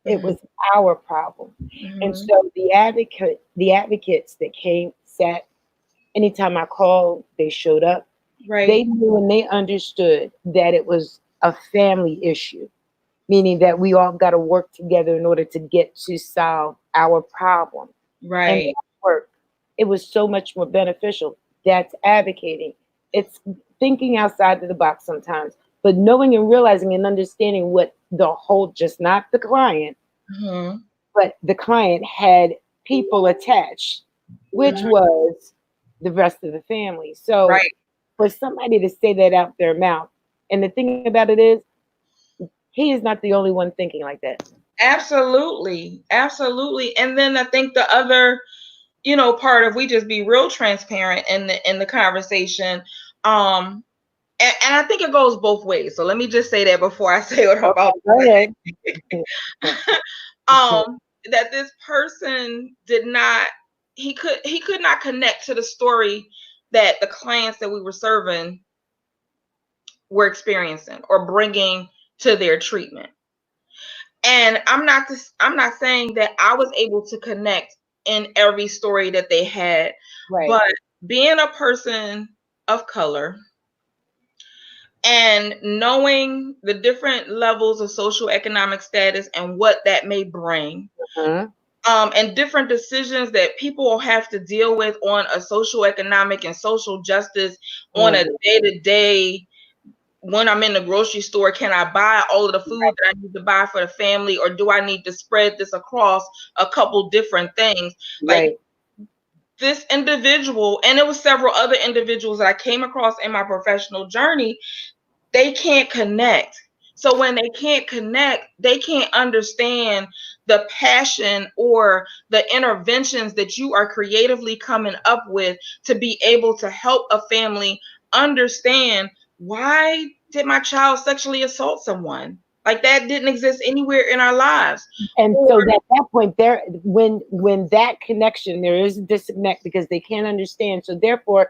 Speaker 1: It was our problem. And so the advocates that came, sat, anytime I called, they showed up.
Speaker 2: Right.
Speaker 1: They knew and they understood that it was a family issue, meaning that we all got to work together in order to get to solve our problem. And
Speaker 2: Right.
Speaker 1: that worked. It was so much more beneficial. That's advocating. It's thinking outside of the box sometimes, but knowing and realizing and understanding what the whole, just not the client, but the client had people attached, which was the rest of the family. So
Speaker 2: Right.
Speaker 1: for somebody to say that out their mouth, and the thing about it is, he is not the only one thinking like that.
Speaker 2: Absolutely. Absolutely. And then I think the other, part of, we just be real transparent in the conversation. And I think it goes both ways. So let me just say that before I say what I'm about
Speaker 1: Go ahead.
Speaker 2: that this person did not, he could not connect to the story that the clients that we were serving were experiencing or bringing to their treatment. And I'm not saying that I was able to connect in every story that they had,
Speaker 1: Right.
Speaker 2: but being a person of color and knowing the different levels of socioeconomic status and what that may bring, and different decisions that people will have to deal with on a socioeconomic and social justice on a day-to-day. When I'm in the grocery store, can I buy all of the food that I need to buy for the family, or do I need to spread this across a couple different things? Like this individual, and it was several other individuals that I came across in my professional journey, they can't connect. So when they can't connect, they can't understand the passion or the interventions that you are creatively coming up with to be able to help a family understand, why did my child sexually assault someone? Like, that didn't exist anywhere in our lives.
Speaker 1: And so at that point, there, when that connection, there is a disconnect because they can't understand. So therefore,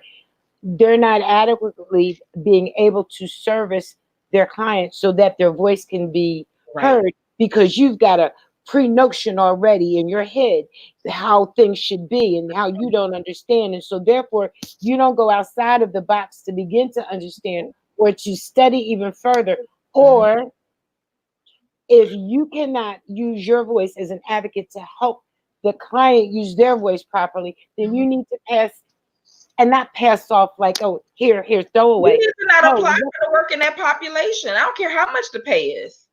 Speaker 1: they're not adequately being able to service their clients so that their voice can be heard, because you've got a pre-notion already in your head how things should be and how you don't understand. And so therefore, you don't go outside of the box to begin to understand or to study even further. Or if you cannot use your voice as an advocate to help the client use their voice properly, then you need to pass, and not pass off like, oh, here, throw away.
Speaker 2: You need to not apply for the work in that population. I don't care how much the pay is.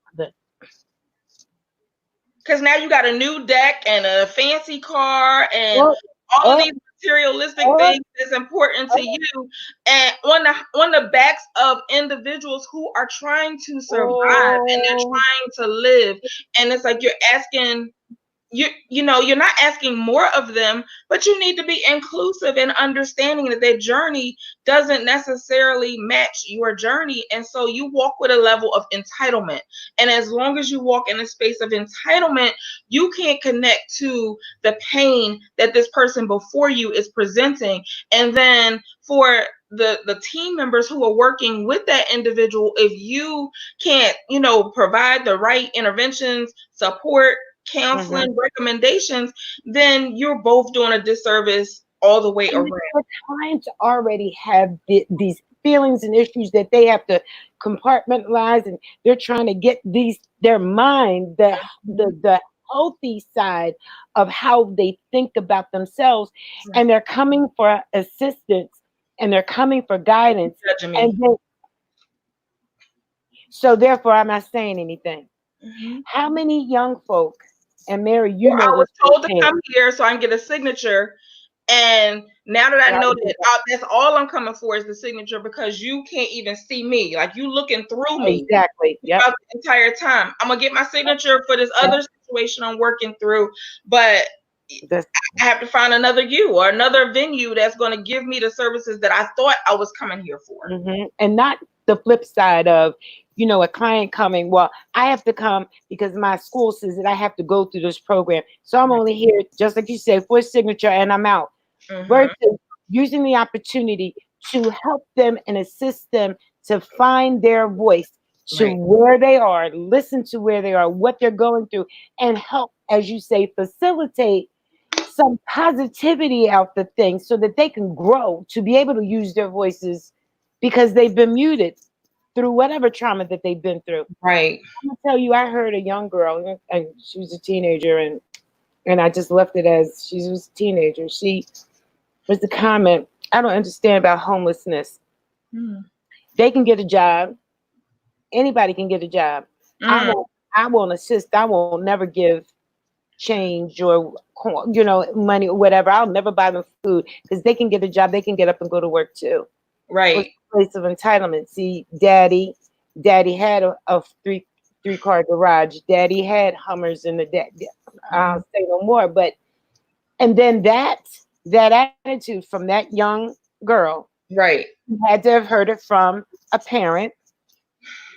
Speaker 2: Because now you got a new deck and a fancy car and all of these materialistic things that's important to you, and on the backs of individuals who are trying to survive and they're trying to live. And it's like, you're asking, you're not asking more of them, but you need to be inclusive and understanding that their journey doesn't necessarily match your journey. And so you walk with a level of entitlement. And as long as you walk in a space of entitlement, you can't connect to the pain that this person before you is presenting. And then for the team members who are working with that individual, if you can't, provide the right interventions, support, counseling, recommendations, then you're both doing a disservice all the way around.
Speaker 1: The clients already have these feelings and issues that they have to compartmentalize, and they're trying to get their mind, the healthy side of how they think about themselves, and they're coming for assistance and they're coming for guidance. So therefore, I'm not saying anything. How many young folk, and Mary,
Speaker 2: I was told to come here so I can get a signature. And now that I know that that's all I'm coming for is the signature, because you can't even see me. Like, you looking through me.
Speaker 1: Exactly.
Speaker 2: The entire time. I'm going to get my signature for this other situation I'm working through, but I have to find another you or another venue that's going to give me the services that I thought I was coming here for.
Speaker 1: And not the flip side of, a client coming, well, I have to come because my school says that I have to go through this program. So I'm only here, just like you said, for a signature and I'm out.
Speaker 2: Mhm.
Speaker 1: Versus using the opportunity to help them and assist them to find their voice, to
Speaker 2: Right.
Speaker 1: where they are, listen to where they are, what they're going through, and help, as you say, facilitate some positivity out the thing so that they can grow to be able to use their voices because they've been muted through whatever trauma that they've been through.
Speaker 2: Right.
Speaker 1: I'm gonna tell you, I heard a young girl, and she was a teenager, and I just left it as she was a teenager. She was the comment, I don't understand about homelessness.
Speaker 2: Mm.
Speaker 1: They can get a job. Anybody can get a job. I
Speaker 2: Mm.
Speaker 1: won't. I won't assist. I will never give change or money or whatever. I'll never buy them food because they can get a job. They can get up and go to work too. What's
Speaker 2: Right.
Speaker 1: the place of entitlement? See, daddy had a three car garage. Daddy had Hummers in the deck. I'll say no more. But and then that attitude from that young girl
Speaker 2: Right.
Speaker 1: had to have heard it from a parent,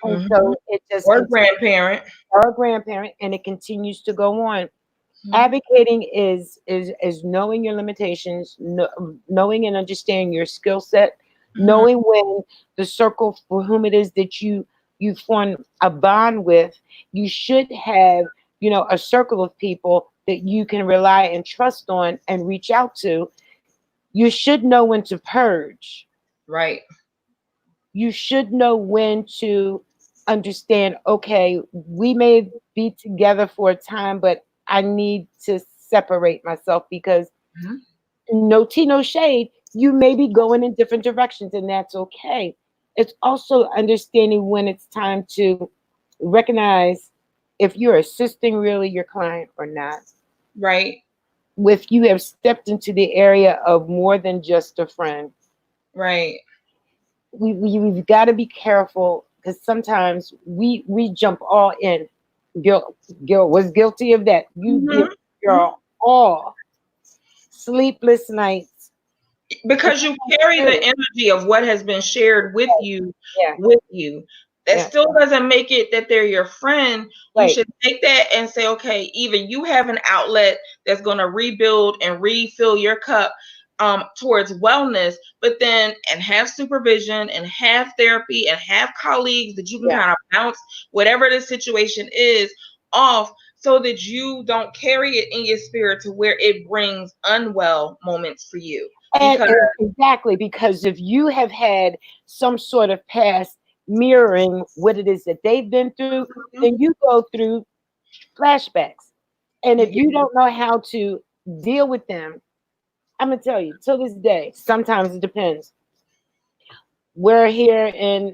Speaker 1: and
Speaker 2: Mhm.
Speaker 1: so it just
Speaker 2: Or
Speaker 1: continues,
Speaker 2: grandparent.
Speaker 1: or a grandparent, and it continues to go on.
Speaker 2: Mhm.
Speaker 1: Advocating is knowing your limitations, knowing and understanding your skill set,
Speaker 2: Mhm.
Speaker 1: knowing when the circle for whom it is that you form a bond with, you should have, a circle of people that you can rely and trust on and reach out to. You should know when to purge.
Speaker 2: Right.
Speaker 1: You should know when to understand, okay, we may be together for a time, but I need to separate myself because
Speaker 2: Mhm.
Speaker 1: no tea, no shade, you may be going in different directions, and that's okay. It's also understanding when it's time to recognize if you're assisting really your client or not.
Speaker 2: Right.
Speaker 1: If you have stepped into the area of more than just a friend,
Speaker 2: Right.
Speaker 1: we've got to be careful because sometimes we jump all in. Guilt was guilty of that. You give
Speaker 2: Mhm. Mhm.
Speaker 1: your all. Sleepless nights.
Speaker 2: Because you carry the energy of what has been shared with you
Speaker 1: Yeah,
Speaker 2: with you. That
Speaker 1: yeah,
Speaker 2: still doesn't make it that they're your friend. You
Speaker 1: right.
Speaker 2: should take that and say, okay, even you have an outlet that's going to rebuild and refill your cup towards wellness, but then and have supervision and have therapy and have colleagues that you can
Speaker 1: Yeah.
Speaker 2: kind of bounce whatever the situation is off so that you don't carry it in your spirit to where it brings unwell moments for you. Because
Speaker 1: And exactly, because if you have had some sort of past mirroring what it is that they've been through, then you go through flashbacks. And if you don't know how to deal with them, I'm gonna tell you, till this day, sometimes it depends. We're here in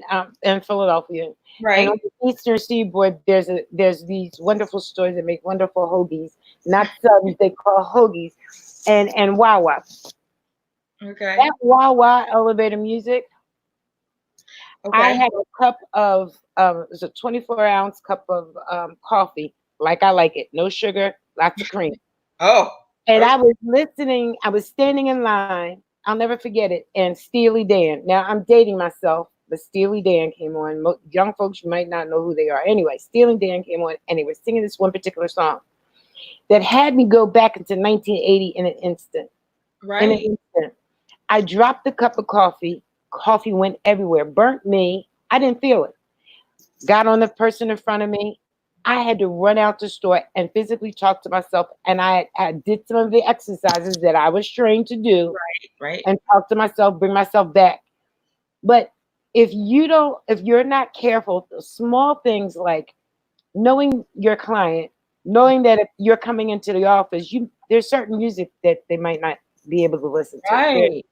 Speaker 1: Philadelphia, and on
Speaker 2: right.
Speaker 1: the Eastern Seaboard, there's these wonderful stores that make wonderful hoagies, not subs, they call hoagies, and Wawa.
Speaker 2: Okay.
Speaker 1: That Wawa elevator music. I
Speaker 2: Okay.
Speaker 1: had a cup of it's a 24-ounce cup of coffee, like I like it, no sugar, lots of cream.
Speaker 2: Oh.
Speaker 1: And
Speaker 2: Okay.
Speaker 1: I was listening. I was standing in line. I'll never forget it. And Steely Dan. Now I'm dating myself, but Steely Dan came on. Young folks, you might not know who they are. Anyway, Steely Dan came on, and they were singing this one particular song that had me go back into 1980 in an instant. In an
Speaker 2: Right.
Speaker 1: instant, I dropped the cup of coffee. Coffee went everywhere. Burnt me. I didn't feel it. Got on the person in front of me. I had to run out the store and physically talk to myself. And I did some of the exercises that I was trained to do
Speaker 2: Right.
Speaker 1: and talk to myself, bring myself back. But if you're not careful, the small things like knowing your client, knowing that if you're coming into the office, there's certain music that they might not be able to listen to.
Speaker 2: Right.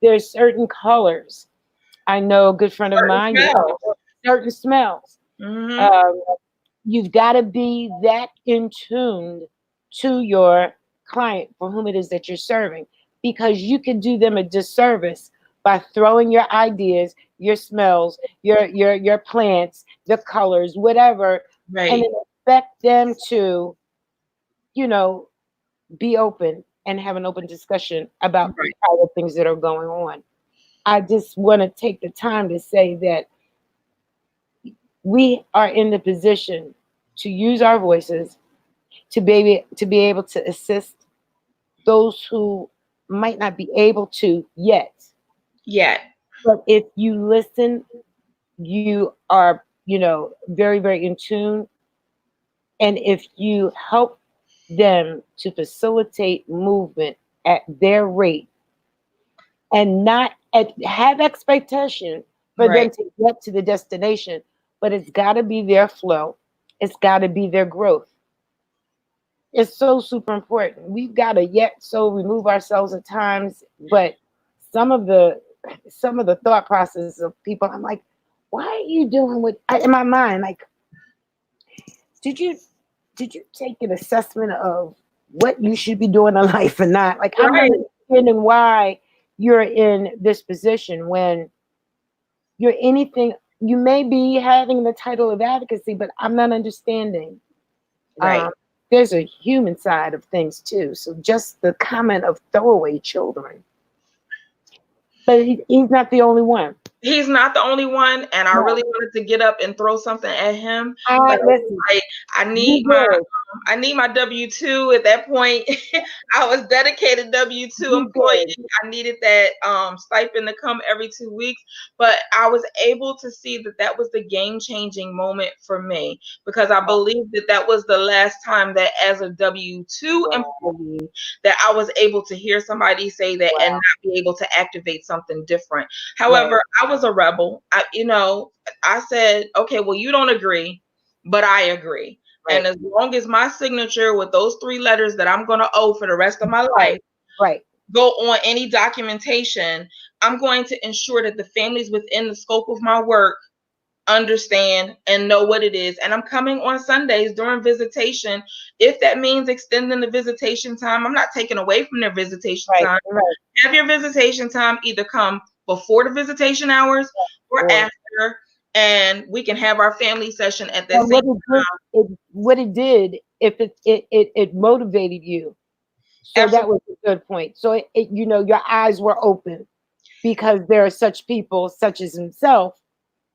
Speaker 1: There's certain colors. I know a good friend of
Speaker 2: Certain
Speaker 1: mine,
Speaker 2: smell.
Speaker 1: certain smells.
Speaker 2: Mm-hmm.
Speaker 1: Um, you've got to be that in tune to your client for whom it is that you're serving, because you can do them a disservice by throwing your ideas, your smells, your plants, the colors, whatever, and
Speaker 2: Right.
Speaker 1: then expect them to, you know, be open and have an open discussion about the
Speaker 2: Right.
Speaker 1: private things that are going on. I just want to take the time to say that we are in the position to use our voices to be able to assist those who might not be able to yet.
Speaker 2: Yet.
Speaker 1: But if you listen, you are, very, very in tune. And if you help them to facilitate movement at their rate and not have expectation for them
Speaker 2: Right.
Speaker 1: to get to the destination, but it's got to be their flow, it's got to be their growth. It's so super important. We've got to yet so remove ourselves at times, but some of the thought process of people, I'm like, why are you doing what in my mind? Like, did you take an assessment of what you should be doing in life and not? Like, I'm not
Speaker 2: Right.
Speaker 1: understanding why you're in this position when you're anything. You may be having the title of advocacy, but I'm not understanding.
Speaker 2: Right.
Speaker 1: There's a human side of things too. So just the comment of throwaway children, but he's not the only one.
Speaker 2: He's not the only one, and I
Speaker 1: No,
Speaker 2: really wanted to get up and throw something at him,
Speaker 1: I
Speaker 2: but
Speaker 1: listen.
Speaker 2: like I
Speaker 1: You
Speaker 2: need my
Speaker 1: good.
Speaker 2: I need my W-2 at that point. I was dedicated W-2
Speaker 1: You
Speaker 2: employee.
Speaker 1: good.
Speaker 2: I needed that stipend to come every 2 weeks, but I was able to see that that was the game-changing moment for me because I believe that that was the last time that as a W-2
Speaker 1: Wow.
Speaker 2: employee that I was able to hear somebody say that and
Speaker 1: Wow.
Speaker 2: not be able to activate something different.
Speaker 1: Right.
Speaker 2: However, I was a rebel. I said, okay, well, you don't agree, but I agree. And
Speaker 1: Right.
Speaker 2: as long as my signature with those 3 letters that I'm going to owe for the rest of my life
Speaker 1: Right. Right.
Speaker 2: go on any documentation, I'm going to ensure that the families within the scope of my work understand and know what it is. And I'm coming on Sundays during visitation. If that means extending the visitation time, I'm not taking away from their visitation
Speaker 1: Right.
Speaker 2: time.
Speaker 1: Right.
Speaker 2: Have your visitation time either come before the visitation hours or
Speaker 1: Or
Speaker 2: after, and we can have our family session at that
Speaker 1: and
Speaker 2: same.
Speaker 1: what it did, if it motivated you. So that
Speaker 2: Absolutely.
Speaker 1: was a good point. So your eyes were open because there are such people, such as himself,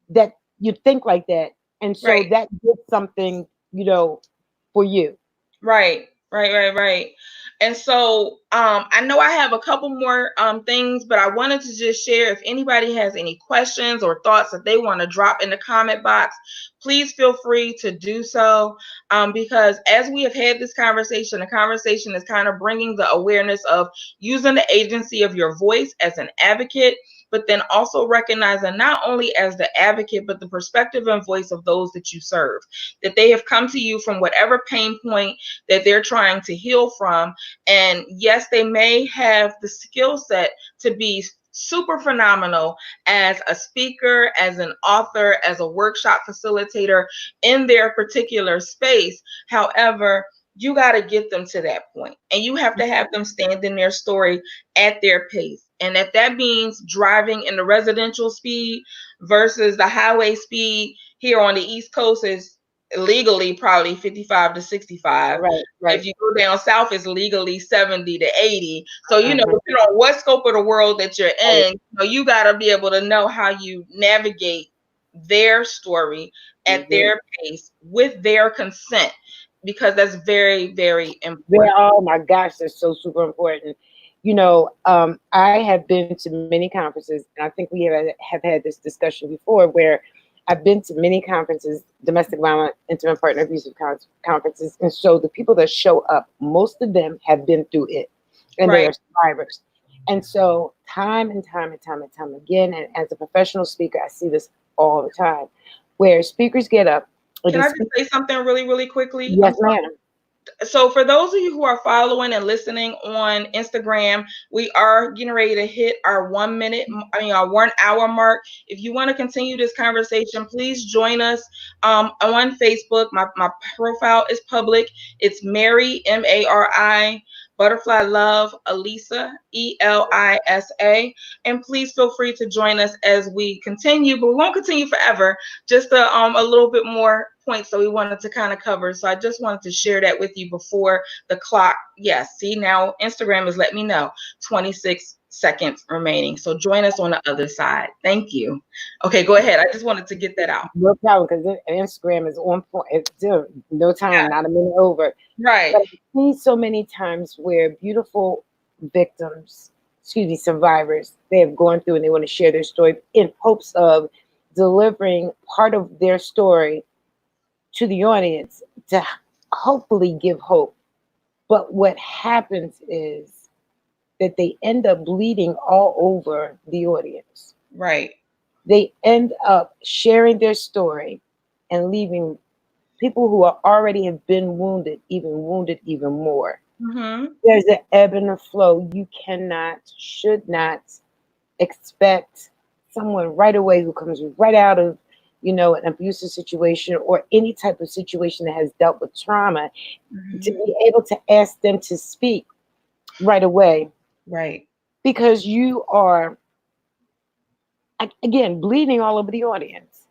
Speaker 1: that you think like that, and so
Speaker 2: Right.
Speaker 1: that did something, for you.
Speaker 2: Right. And so I know I have a couple more things, but I wanted to just share if anybody has any questions or thoughts that they want to drop in the comment box, please feel free to do so. Because as we have had this conversation, the conversation is kind of bringing the awareness of using the agency of your voice as an advocate, but then also recognizing not only as the advocate, but the perspective and voice of those that you serve, that they have come to you from whatever pain point that they're trying to heal from. And yes, they may have the skill set to be super phenomenal as a speaker, as an author, as a workshop facilitator in their particular space. However, you got to get them to that point, and you have to have them stand in their story at their pace. And if that means driving in the residential speed versus the highway speed here on the East Coast is legally probably 55 to 65.
Speaker 1: Right.
Speaker 2: If
Speaker 1: Right.
Speaker 2: you go down south, it's legally 70 to 80. So,
Speaker 1: Uh-huh.
Speaker 2: depending on what scope of the world that you're
Speaker 1: Right.
Speaker 2: in, you got to be able to know how you navigate their story at
Speaker 1: Mhm.
Speaker 2: their pace with their consent, because that's very, very important.
Speaker 1: Oh my gosh, that's so super important. I have been to many conferences, and I think we have had this discussion before, where I've been to many conferences, domestic violence, intimate partner abusive conferences, and so the people that show up, most of them have been through it, and they
Speaker 2: Right.
Speaker 1: are survivors. And so, time and time and time and time again, and as a professional speaker, I see this all the time, where speakers get up.
Speaker 2: Can I just say something really, really quickly?
Speaker 1: Yes, ma'am.
Speaker 2: So for those of you who are following and listening on Instagram, we are getting ready to hit our 1 minute, our 1 hour mark. If you want to continue this conversation, please join us on Facebook. My profile is public. It's Mary, Mari, Butterfly Love, Elisa, Elisa. And please feel free to join us as we continue, but we won't continue forever, just a little bit more points that we wanted to kind of cover. So I just wanted to share that with you before the clock. Yes, see, now Instagram has let me know 26 seconds remaining. So join us on the other side. Thank you. Okay, go ahead. I just wanted to get that out.
Speaker 1: No problem, because Instagram is on point. It's still no time,
Speaker 2: Yeah.
Speaker 1: not a minute over.
Speaker 2: Right.
Speaker 1: But I've seen so many times where beautiful victims, survivors, they have gone through and they want to share their story in hopes of delivering part of their story to the audience to hopefully give hope. But what happens is that they end up bleeding all over the audience.
Speaker 2: Right.
Speaker 1: They end up sharing their story and leaving people who are already have been wounded even more.
Speaker 2: Mm-hmm.
Speaker 1: There's an ebb and a flow. You cannot, should not expect someone right away who comes right out of, an abusive situation or any type of situation that has dealt with trauma to be able to ask them to speak right away.
Speaker 2: Right.
Speaker 1: Because you are, again, bleeding all over the audience.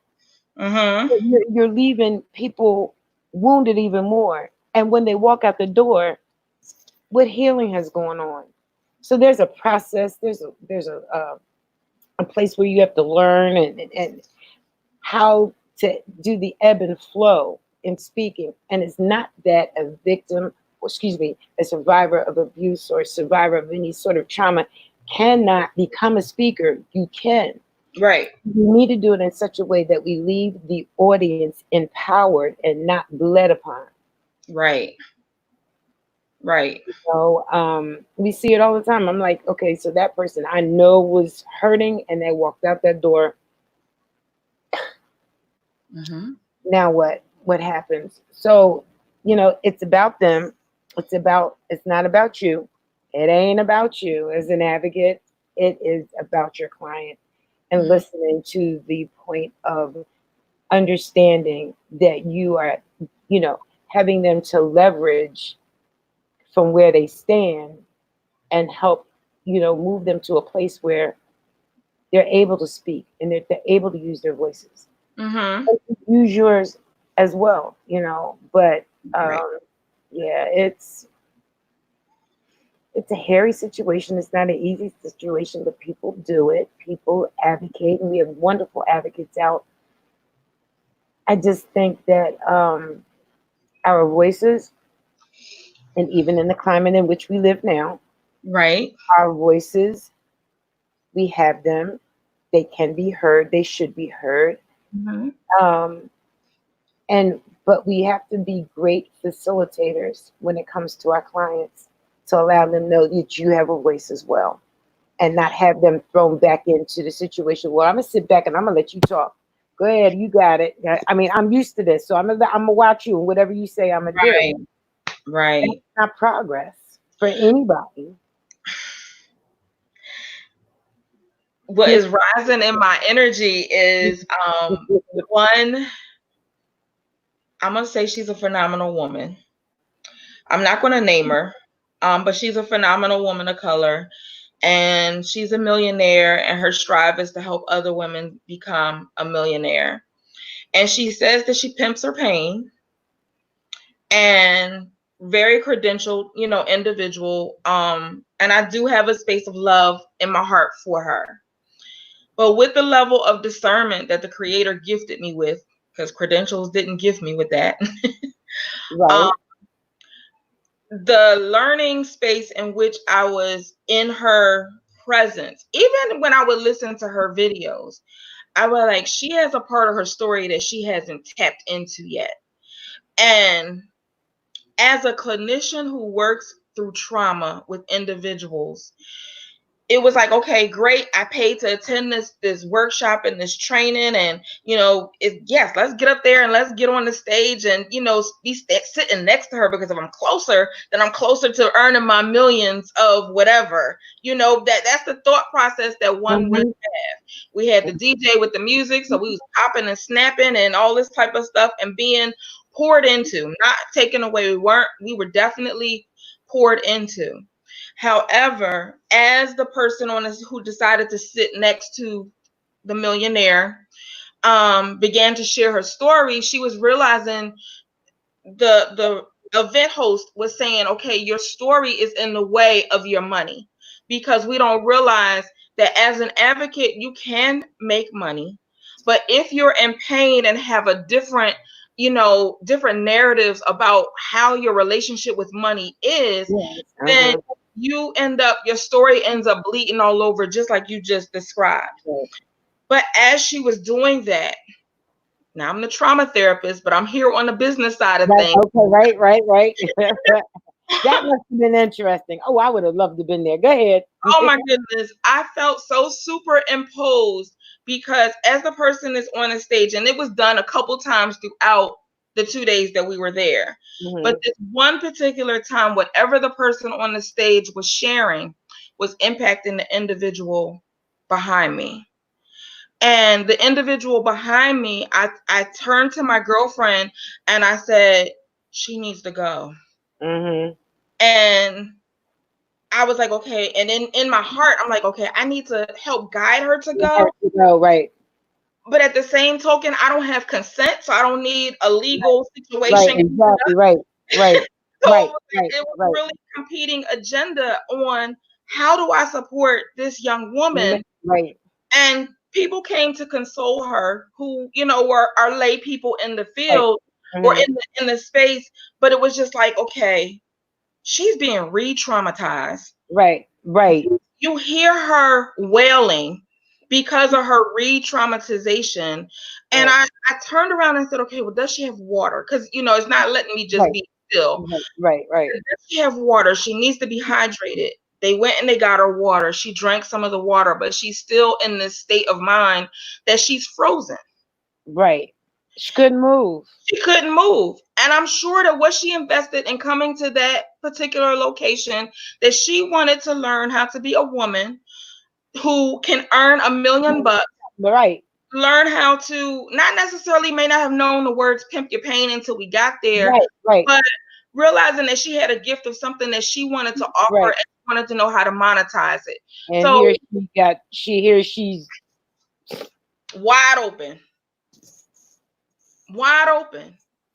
Speaker 2: Mm-hmm.
Speaker 1: You're leaving people wounded even more. And when they walk out the door, what healing has gone on? So there's a process. There's a place where you have to learn and how to do the ebb and flow in speaking. And it's not that a victim, or excuse me, a survivor of abuse or a survivor of any sort of trauma cannot become a speaker. You can.
Speaker 2: Right.
Speaker 1: We need to do it in such a way that we leave the audience empowered and not bled upon.
Speaker 2: Right. Right.
Speaker 1: So we see it all the time. I'm like, okay, so that person I know was hurting and they walked out that door.
Speaker 2: Mm-hmm.
Speaker 1: Now what? What happens? So, it's about them. It's not about you. It ain't about you as an advocate. It is about your client and listening to the point of understanding that you are, having them to leverage from where they stand and help, move them to a place where they're able to speak and they're able to use their voices.
Speaker 2: Mm-hmm.
Speaker 1: Use yours as well, But
Speaker 2: Right.
Speaker 1: yeah, it's a hairy situation. It's not an easy situation, but people do it. People advocate, and we have wonderful advocates out. I just think that our voices, and even in the climate in which we live now,
Speaker 2: Right.
Speaker 1: our voices, we have them. They can be heard. They should be heard.
Speaker 2: Mm-hmm.
Speaker 1: Um, but we have to be great facilitators when it comes to our clients to allow them know that you have a voice as well, and not have them thrown back into the situation. Well, I'm gonna sit back and I'm gonna let you talk. Go ahead, you got it. I mean, I'm used to this, so I'm gonna watch you, and whatever you say, I'm gonna
Speaker 2: Right.
Speaker 1: do.
Speaker 2: Right.
Speaker 1: That's not progress for anybody.
Speaker 2: What is rising in my energy is one, I'm gonna say she's a phenomenal woman. I'm not gonna name her, but she's a phenomenal woman of color, and she's a millionaire, and her strive is to help other women become a millionaire. And she says that she pimps her pain, and very credentialed, individual. And I do have a space of love in my heart for her. But with the level of discernment that the creator gifted me with, because credentials didn't gift me with that,
Speaker 1: Right.
Speaker 2: the learning space in which I was in her presence, even when I would listen to her videos, I was like, she has a part of her story that she hasn't tapped into yet. And as a clinician who works through trauma with individuals, it was like, okay, great. I paid to attend this workshop and this training, and yes, let's get up there and let's get on the stage and be sitting next to her, because if I'm closer, then I'm closer to earning my millions of whatever. That's the thought process that one would have. We had the DJ with the music, so we was popping and snapping and all this type of stuff and being poured into, not taken away. We were definitely poured into. However, as the person who decided to sit next to the millionaire, began to share her story, she was realizing the event host was saying, okay, your story is in the way of your money, because we don't realize that as an advocate, you can make money. But if you're in pain and have a different, different narratives about how your relationship with money is,
Speaker 1: Yes.
Speaker 2: then your story ends up bleeding all over, just like you just described.
Speaker 1: Right.
Speaker 2: But as she was doing that, now I'm the trauma therapist, but I'm here on the business side of
Speaker 1: Right.
Speaker 2: things.
Speaker 1: Okay. Right. That must have been interesting. Oh, I would have loved to have been there. Go ahead.
Speaker 2: Oh my goodness, I felt so superimposed, because as the person is on the stage, and it was done a couple times throughout the 2 days that we were there, but this one particular time, whatever the person on the stage was sharing was impacting the individual behind me. And the individual behind me, I turned to my girlfriend and I said, she needs to go. And I was like, okay. And in my heart, I'm like, okay, I need to help guide her to go.
Speaker 1: Right.
Speaker 2: But at the same token, I don't have consent, so I don't need a legal situation.
Speaker 1: Right. Exactly. Right.
Speaker 2: So it was really competing agenda on how do I support this young woman.
Speaker 1: Right.
Speaker 2: And people came to console her who, are lay people in the field or in the space. But it was just like, okay, she's being re-traumatized.
Speaker 1: Right.
Speaker 2: You hear her wailing because of her re-traumatization. And I turned around and said, okay, well, does she have water? Because, it's not letting me just be still.
Speaker 1: Right.
Speaker 2: Does she have water? She needs to be hydrated. They went and they got her water. She drank some of the water, but she's still in this state of mind that she's frozen.
Speaker 1: Right. She couldn't move.
Speaker 2: And I'm sure that what she invested in coming to that particular location, that she wanted to learn how to be a woman who can earn $1 million.
Speaker 1: Right.
Speaker 2: Learn how to not necessarily may not have known the words pimp your pain until we got there.
Speaker 1: Right.
Speaker 2: But realizing that she had a gift of something that she wanted to offer and wanted to know how to monetize it.
Speaker 1: And
Speaker 2: so
Speaker 1: she's
Speaker 2: wide open.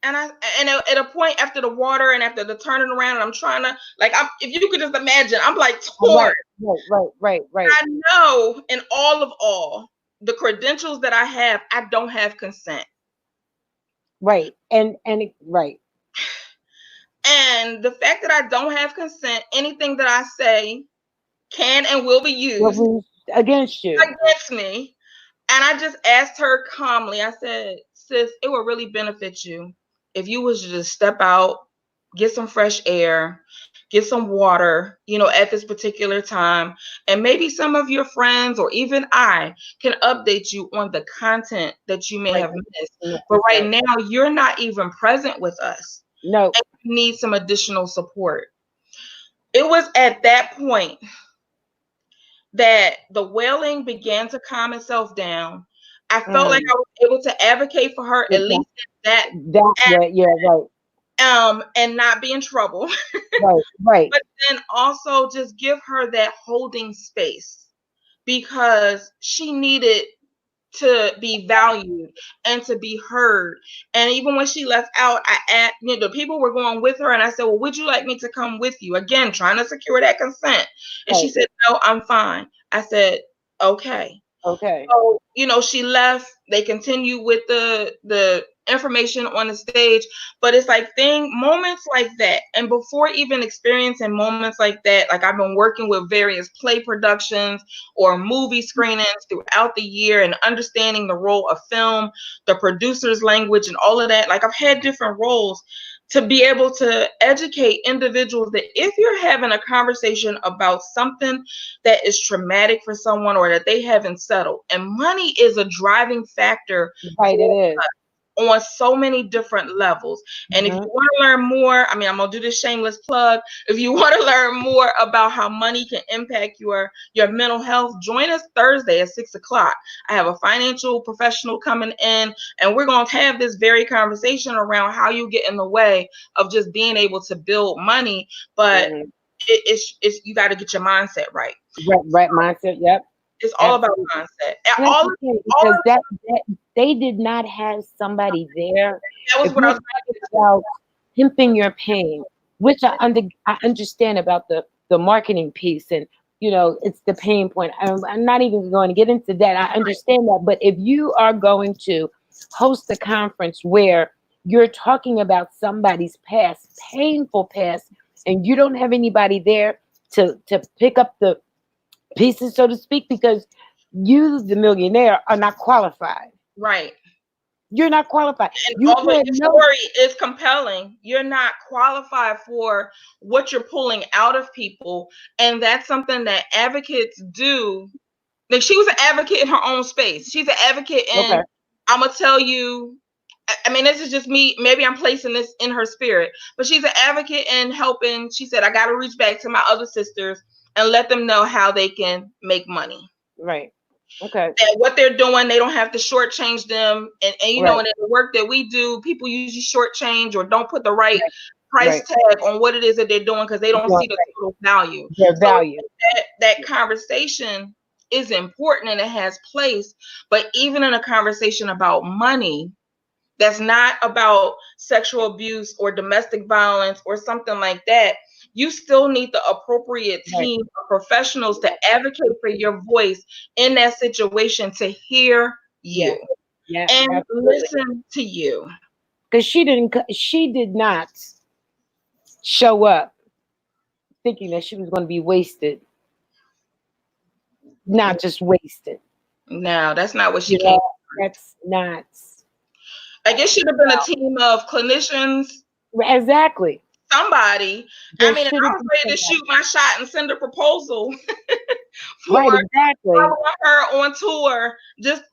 Speaker 2: And at a point after the water and after the turning around, and I'm trying to if you could just imagine, I'm like torn.
Speaker 1: Right.
Speaker 2: I know in all the credentials that I have, I don't have consent.
Speaker 1: Right. And
Speaker 2: And the fact that I don't have consent, anything that I say can and will be used
Speaker 1: against
Speaker 2: me. And I just asked her calmly, I said, sis, it would really benefit you if you was to just step out, get some fresh air, get some water, at this particular time. And maybe some of your friends or even I can update you on the content that you may have missed. But right now, you're not even present with us.
Speaker 1: No.
Speaker 2: And you need some additional support. It was at that point that the wailing began to calm itself down. I felt like I was able to advocate for her, at least that
Speaker 1: way,
Speaker 2: and not be in trouble.
Speaker 1: Right.
Speaker 2: But then also just give her that holding space, because she needed to be valued and to be heard. And even when she left out, I asked, the people were going with her, and I said, well, would you like me to come with you? Again, trying to secure that consent. And she said, no, I'm fine. I said, okay. So, she left. They continue with the information on the stage, but it's like moments like that. And before even experiencing moments like that, like I've been working with various play productions or movie screenings throughout the year and understanding the role of film, the producer's language and all of that. Like I've had different roles to be able to educate individuals that if you're having a conversation about something that is traumatic for someone or that they haven't settled, and money is a driving factor.
Speaker 1: Right, it is.
Speaker 2: On so many different levels. And if you want to learn more, I'm going to do this shameless plug. If you want to learn more about how money can impact your mental health, join us Thursday at 6:00. I have a financial professional coming in, and we're going to have this very conversation around how you get in the way of just being able to build money. But it's you got to get your mindset right.
Speaker 1: Right mindset. Yep.
Speaker 2: It's all about
Speaker 1: Absolutely.
Speaker 2: mindset.
Speaker 1: And that's
Speaker 2: All,
Speaker 1: the thing,
Speaker 2: all
Speaker 1: because that they did not have somebody there.
Speaker 2: that was
Speaker 1: If
Speaker 2: what I
Speaker 1: you're
Speaker 2: was
Speaker 1: talking about pimping your pain, which I understand about the marketing piece, and it's the pain point. I'm not even going to get into that. I understand that, but if you are going to host a conference where you're talking about somebody's past, painful past, and you don't have anybody there to pick up the pieces, so to speak, because you, the millionaire, are not qualified.
Speaker 2: right.
Speaker 1: You're not qualified.
Speaker 2: And
Speaker 1: You
Speaker 2: although
Speaker 1: can't
Speaker 2: your
Speaker 1: know.
Speaker 2: story is compelling, you're not qualified for what you're pulling out of people. And that's something that advocates do. Like, she was an advocate in her own space. She's an advocate
Speaker 1: Okay.
Speaker 2: in, I'm gonna tell you, I mean, this is just me. Maybe I'm placing this in her spirit, but she's an advocate in helping. She said, I got to reach back to my other sisters and let them know how they can make money.
Speaker 1: Right. Okay.
Speaker 2: That what they're doing, they don't have to shortchange them. And
Speaker 1: Right.
Speaker 2: and in the work that we do, people usually shortchange or don't put the right
Speaker 1: Right.
Speaker 2: price
Speaker 1: Right.
Speaker 2: tag on what it is that they're doing because they don't
Speaker 1: Well,
Speaker 2: see the total value.
Speaker 1: their
Speaker 2: So
Speaker 1: value.
Speaker 2: that conversation is important and it has place. But even in a conversation about money, that's not about sexual abuse or domestic violence or something like that, you still need the appropriate
Speaker 1: Right.
Speaker 2: team of professionals to advocate for your voice in that situation, to hear
Speaker 1: Yeah.
Speaker 2: you
Speaker 1: Yeah.
Speaker 2: and
Speaker 1: Absolutely.
Speaker 2: listen to you.
Speaker 1: Because she did not show up thinking that she was going to be wasted. Not just wasted.
Speaker 2: No, that's not what she
Speaker 1: You
Speaker 2: came.
Speaker 1: know, that's not
Speaker 2: I guess should have been a team of clinicians,
Speaker 1: exactly.
Speaker 2: somebody. I
Speaker 1: There
Speaker 2: mean, if
Speaker 1: should
Speaker 2: I
Speaker 1: have
Speaker 2: was
Speaker 1: been
Speaker 2: ready to
Speaker 1: somebody.
Speaker 2: shoot my shot and send a proposal
Speaker 1: Right.
Speaker 2: for
Speaker 1: Exactly.
Speaker 2: following her on tour,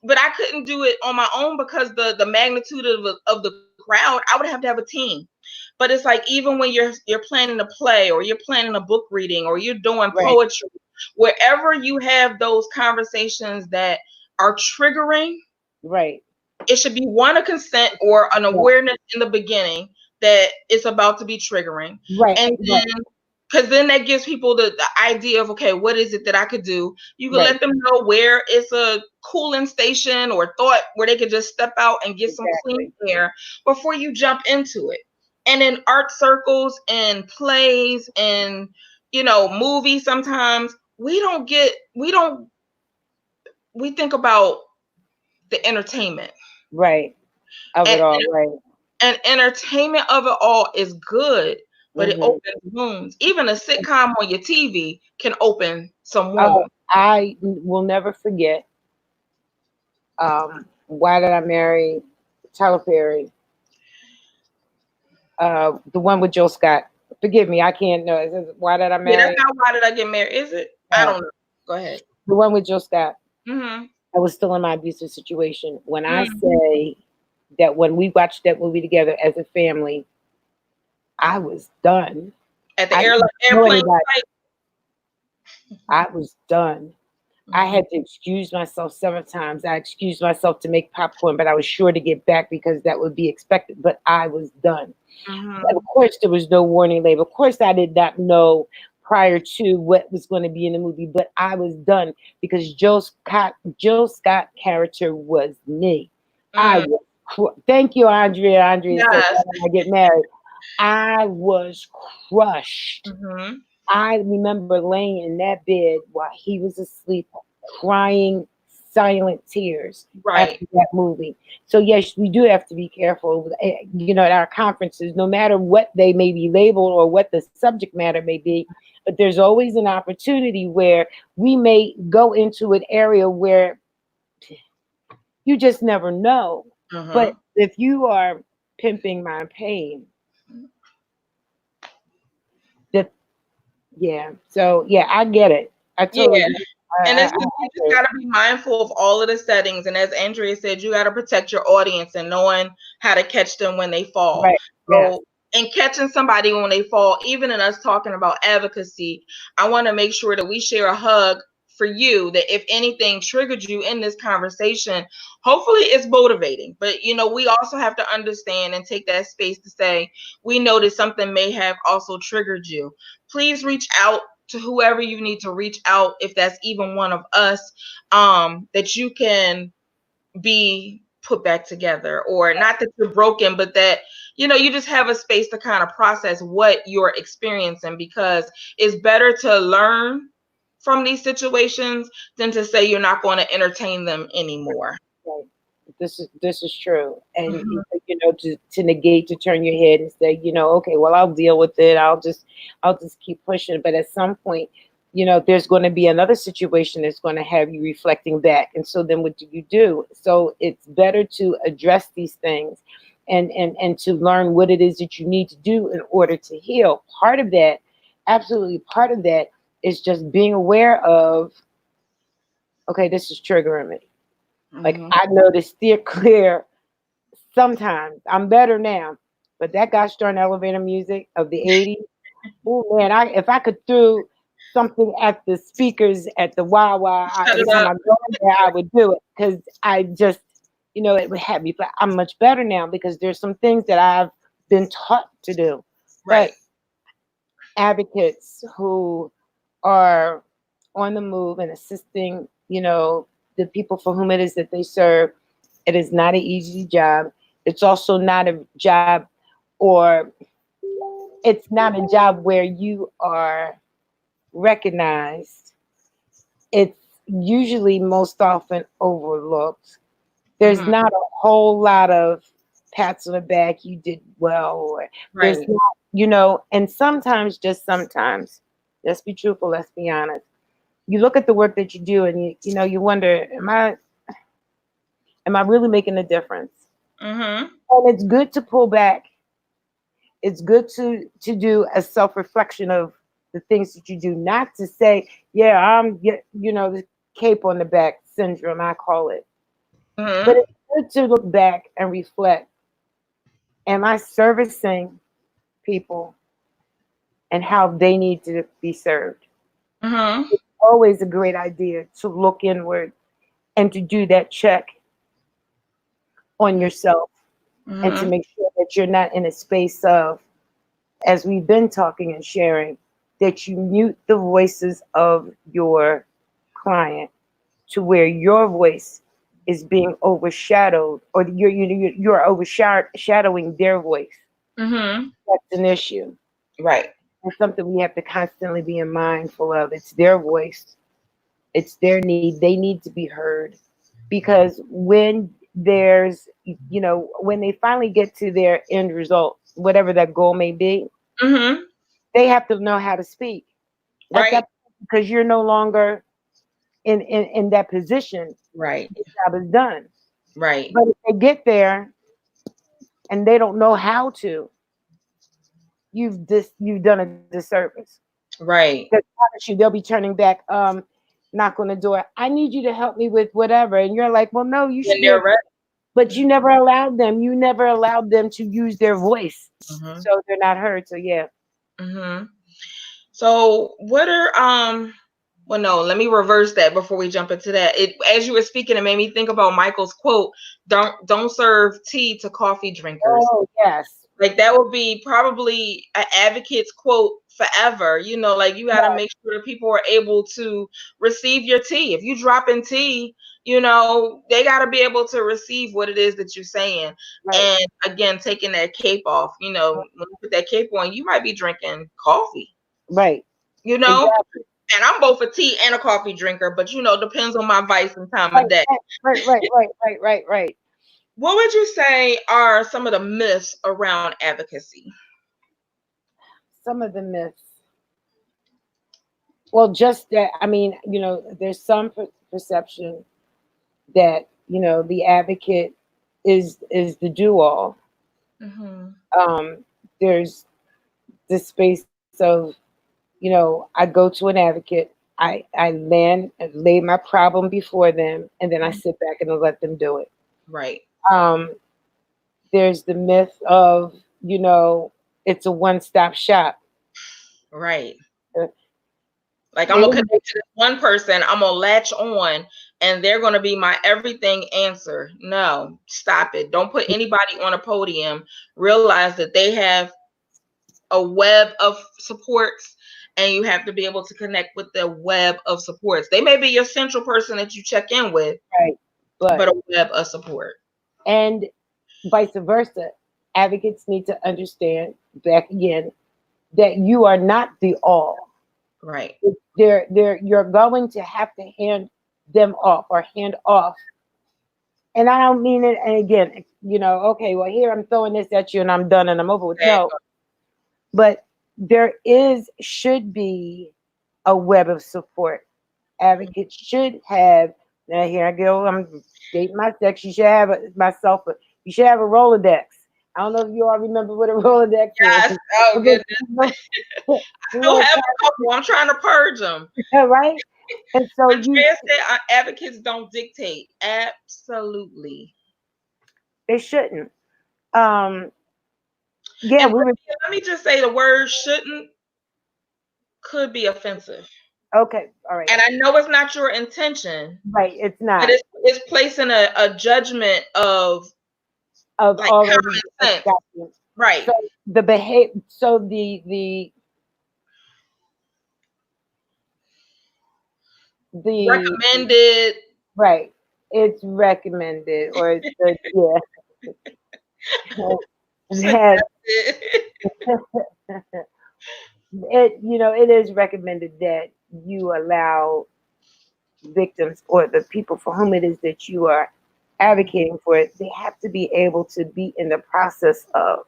Speaker 2: but I couldn't do it on my own because the magnitude of the crowd, I would have to have a team. But it's like, even when you're planning a play or you're planning a book reading or you're doing
Speaker 1: Right.
Speaker 2: poetry, wherever you have those conversations that are triggering,
Speaker 1: Right.
Speaker 2: it should be one, a consent or an
Speaker 1: Yeah.
Speaker 2: awareness in the beginning that it's about to be triggering.
Speaker 1: Right.
Speaker 2: And
Speaker 1: Right.
Speaker 2: then, because then that gives people the idea of, okay, what is it that I could do? You can
Speaker 1: Right.
Speaker 2: let them know where it's a cooling station or thought where they could just step out and get some clean
Speaker 1: Exactly.
Speaker 2: air before you jump into it. And in art circles and plays and movies, sometimes we think about the entertainment.
Speaker 1: Right. Of it
Speaker 2: And
Speaker 1: all. Right.
Speaker 2: and entertainment of it all is good, but it
Speaker 1: Hmm.
Speaker 2: opens wounds. Even a sitcom on your TV can open some
Speaker 1: Oh,
Speaker 2: wounds.
Speaker 1: I will never forget. Why did I marry Tyler Perry? The one with Jill Scott. Forgive me, I can't know. Why did I
Speaker 2: Yeah, that's
Speaker 1: marry?
Speaker 2: not Why Did I Get Married, is it? I don't know. Go ahead.
Speaker 1: The one with Jill Scott.
Speaker 2: Mm-hmm.
Speaker 1: I was still in my abusive situation. When I
Speaker 2: Mm.
Speaker 1: say that when we watched that movie together as a family, I was done.
Speaker 2: At the
Speaker 1: I didn't know
Speaker 2: airplane
Speaker 1: anybody.
Speaker 2: flight.
Speaker 1: I was done. I had to excuse myself several times. I excused myself to make popcorn, but I was sure to get back because that would be expected. But I was done.
Speaker 2: Mm-hmm.
Speaker 1: But of course, there was no warning label. Of course, I did not know prior to what was going to be in the movie, but I was done because Jill Scott character was me. I
Speaker 2: Mm.
Speaker 1: was. Thank you, Andrea. Andrea said,
Speaker 2: Yes.
Speaker 1: "When I get married," I was crushed.
Speaker 2: Mm-hmm.
Speaker 1: I remember laying in that bed while he was asleep, crying silent tears
Speaker 2: Right.
Speaker 1: after that movie. So yes, we do have to be careful. At our conferences, no matter what they may be labeled or what the subject matter may be, but there's always an opportunity where we may go into an area where you just never know.
Speaker 2: Mm-hmm.
Speaker 1: But if you are pimping my pain, that yeah. So yeah, I get it. I totally.
Speaker 2: Yeah. And
Speaker 1: I
Speaker 2: you just got to be mindful of all of the settings. And as Andrea said, you got to protect your audience and knowing how to catch them when they fall.
Speaker 1: Right. Yeah.
Speaker 2: So, and catching somebody when they fall, even in us talking about advocacy, I want to make sure that we share a hug for you, that if anything triggered you in this conversation, hopefully it's motivating. But, we also have to understand and take that space to say, we know that something may have also triggered you. Please reach out to whoever you need to reach out, if that's even one of us, that you can be put back together, or not that you're broken, but that, you just have a space to kind of process what you're experiencing, because it's better to learn from these situations than to say you're not going to entertain them anymore.
Speaker 1: Right. This is true, and
Speaker 2: Mhm.
Speaker 1: to negate, to turn your head and say, okay, well, I'll deal with it. I'll just keep pushing. But at some point, there's going to be another situation that's going to have you reflecting back, and so then what do you do? So it's better to address these things, and to learn what it is that you need to do in order to heal. Part of that, absolutely, part of that is just being aware of, okay, this is triggering me. Like,
Speaker 2: Mhm.
Speaker 1: I know to steer clear sometimes. I'm better now. But that gosh darn elevator music of the 80s, oh man, if I could throw something at the speakers at the Wawa,
Speaker 2: Shut
Speaker 1: every
Speaker 2: it
Speaker 1: time
Speaker 2: up.
Speaker 1: I go in there, I would do it because I just, it would have me. But I'm much better now because there's some things that I've been taught to do.
Speaker 2: Right.
Speaker 1: But advocates who are on the move and assisting, the people for whom it is that they serve, it is not an easy job. It's also not a job, or it's not a job where you are recognized. It's usually most often overlooked. There's
Speaker 2: Mhm.
Speaker 1: not a whole lot of pats on the back, you did well, or there's
Speaker 2: Right.
Speaker 1: not, and sometimes, just sometimes, let's be truthful, let's be honest. You look at the work that you do and you wonder, am I really making a difference?
Speaker 2: Mhm.
Speaker 1: And it's good to pull back. It's good to do a self-reflection of the things that you do, not to say, yeah, the cape on the back syndrome, I call it. But
Speaker 2: Mhm.
Speaker 1: it's good to look back and reflect. Am I servicing people and how they need to be served?
Speaker 2: Mhm.
Speaker 1: Always a great idea to look inward and to do that check on yourself, and to
Speaker 2: Mhm.
Speaker 1: make sure that you're not in a space of, as we've been talking and sharing, that you mute the voices of your client to where your voice is being overshadowed, or you're overshadowing their voice.
Speaker 2: Mhm.
Speaker 1: That's an issue.
Speaker 2: Right.
Speaker 1: It's something we have to constantly be mindful of. It's their voice, it's their need. They need to be heard, because when they finally get to their end result, whatever that goal may be,
Speaker 2: Mhm.
Speaker 1: they have to know how to speak at
Speaker 2: Right.
Speaker 1: that point, because you're no longer in that position.
Speaker 2: Right.
Speaker 1: The job is done.
Speaker 2: Right.
Speaker 1: But if they get there and they don't know how to, you've done a disservice.
Speaker 2: Right.
Speaker 1: Because they'll be turning back, knock on the door. I need you to help me with whatever, and you're like, well, no, you
Speaker 2: When
Speaker 1: should be
Speaker 2: they're
Speaker 1: able.
Speaker 2: ready.
Speaker 1: But you never allowed them. You never allowed them to use their voice,
Speaker 2: Mhm.
Speaker 1: so they're not heard. So yeah,
Speaker 2: Mhm. So what are well, no, let me reverse that before we jump into that. It, as you were speaking, it made me think about Michael's quote, don't serve tea to coffee drinkers.
Speaker 1: oh yes,
Speaker 2: Like that would be probably an advocate's quote forever. Like you got to
Speaker 1: right,
Speaker 2: make sure that people are able to receive your tea. If you drop in tea, they got to be able to receive what it is that you're saying.
Speaker 1: right,
Speaker 2: And again, taking that cape off, when you put that cape on, you might be drinking coffee,
Speaker 1: right,
Speaker 2: you know?
Speaker 1: exactly,
Speaker 2: And I'm both a tea and a coffee drinker, but depends on my vice and time
Speaker 1: right,
Speaker 2: of day.
Speaker 1: right.
Speaker 2: What would you say are some of the myths around advocacy?
Speaker 1: Some of the myths. Well, just that. I mean, there's some perception that the advocate is the do all.
Speaker 2: Mm-hmm.
Speaker 1: There's this space of, I go to an advocate, I lay my problem before them, and then I sit back and I let them do it.
Speaker 2: Right.
Speaker 1: Um, there's the myth of, it's a one-stop shop.
Speaker 2: Right.
Speaker 1: Uh,
Speaker 2: Like I'm
Speaker 1: They
Speaker 2: gonna
Speaker 1: didn't
Speaker 2: connect to this one person, I'm gonna latch on, and they're gonna be my everything answer. No, stop it. Don't put anybody on a podium. Realize that they have a web of supports and you have to be able to connect with the web of supports. They may be your central person that you check in with,
Speaker 1: Right.
Speaker 2: but
Speaker 1: But
Speaker 2: a web of support.
Speaker 1: and vice versa, advocates need to understand back again that you are not the all.
Speaker 2: Right.
Speaker 1: You're going to have to hand them off or hand off. And I don't mean it. And again, okay, well, here I'm throwing this at you and I'm done and I'm over with. No, but there should be a web of support. Advocates should have. Now here I go. I'm dating my sex. You should have myself. You should have a Rolodex. I don't know if you all remember what a Rolodex
Speaker 2: Yes.
Speaker 1: is.
Speaker 2: Oh goodness. I
Speaker 1: You
Speaker 2: still
Speaker 1: know,
Speaker 2: have a couple. I'm trying to purge them.
Speaker 1: right? And so
Speaker 2: Andrea said advocates don't dictate. Absolutely.
Speaker 1: they shouldn't. Yeah,
Speaker 2: And
Speaker 1: we were
Speaker 2: let me just say the word shouldn't could be offensive.
Speaker 1: okay. All right.
Speaker 2: And I know it's not your intention.
Speaker 1: Right. It's not.
Speaker 2: But it's placing a judgment of like
Speaker 1: already
Speaker 2: common sense. Right.
Speaker 1: So the behavior. So the
Speaker 2: recommended.
Speaker 1: Right. It's recommended, or it's yeah. It is recommended that you allow victims or the people for whom it is that you are advocating for it, they have to be able to be in the process of.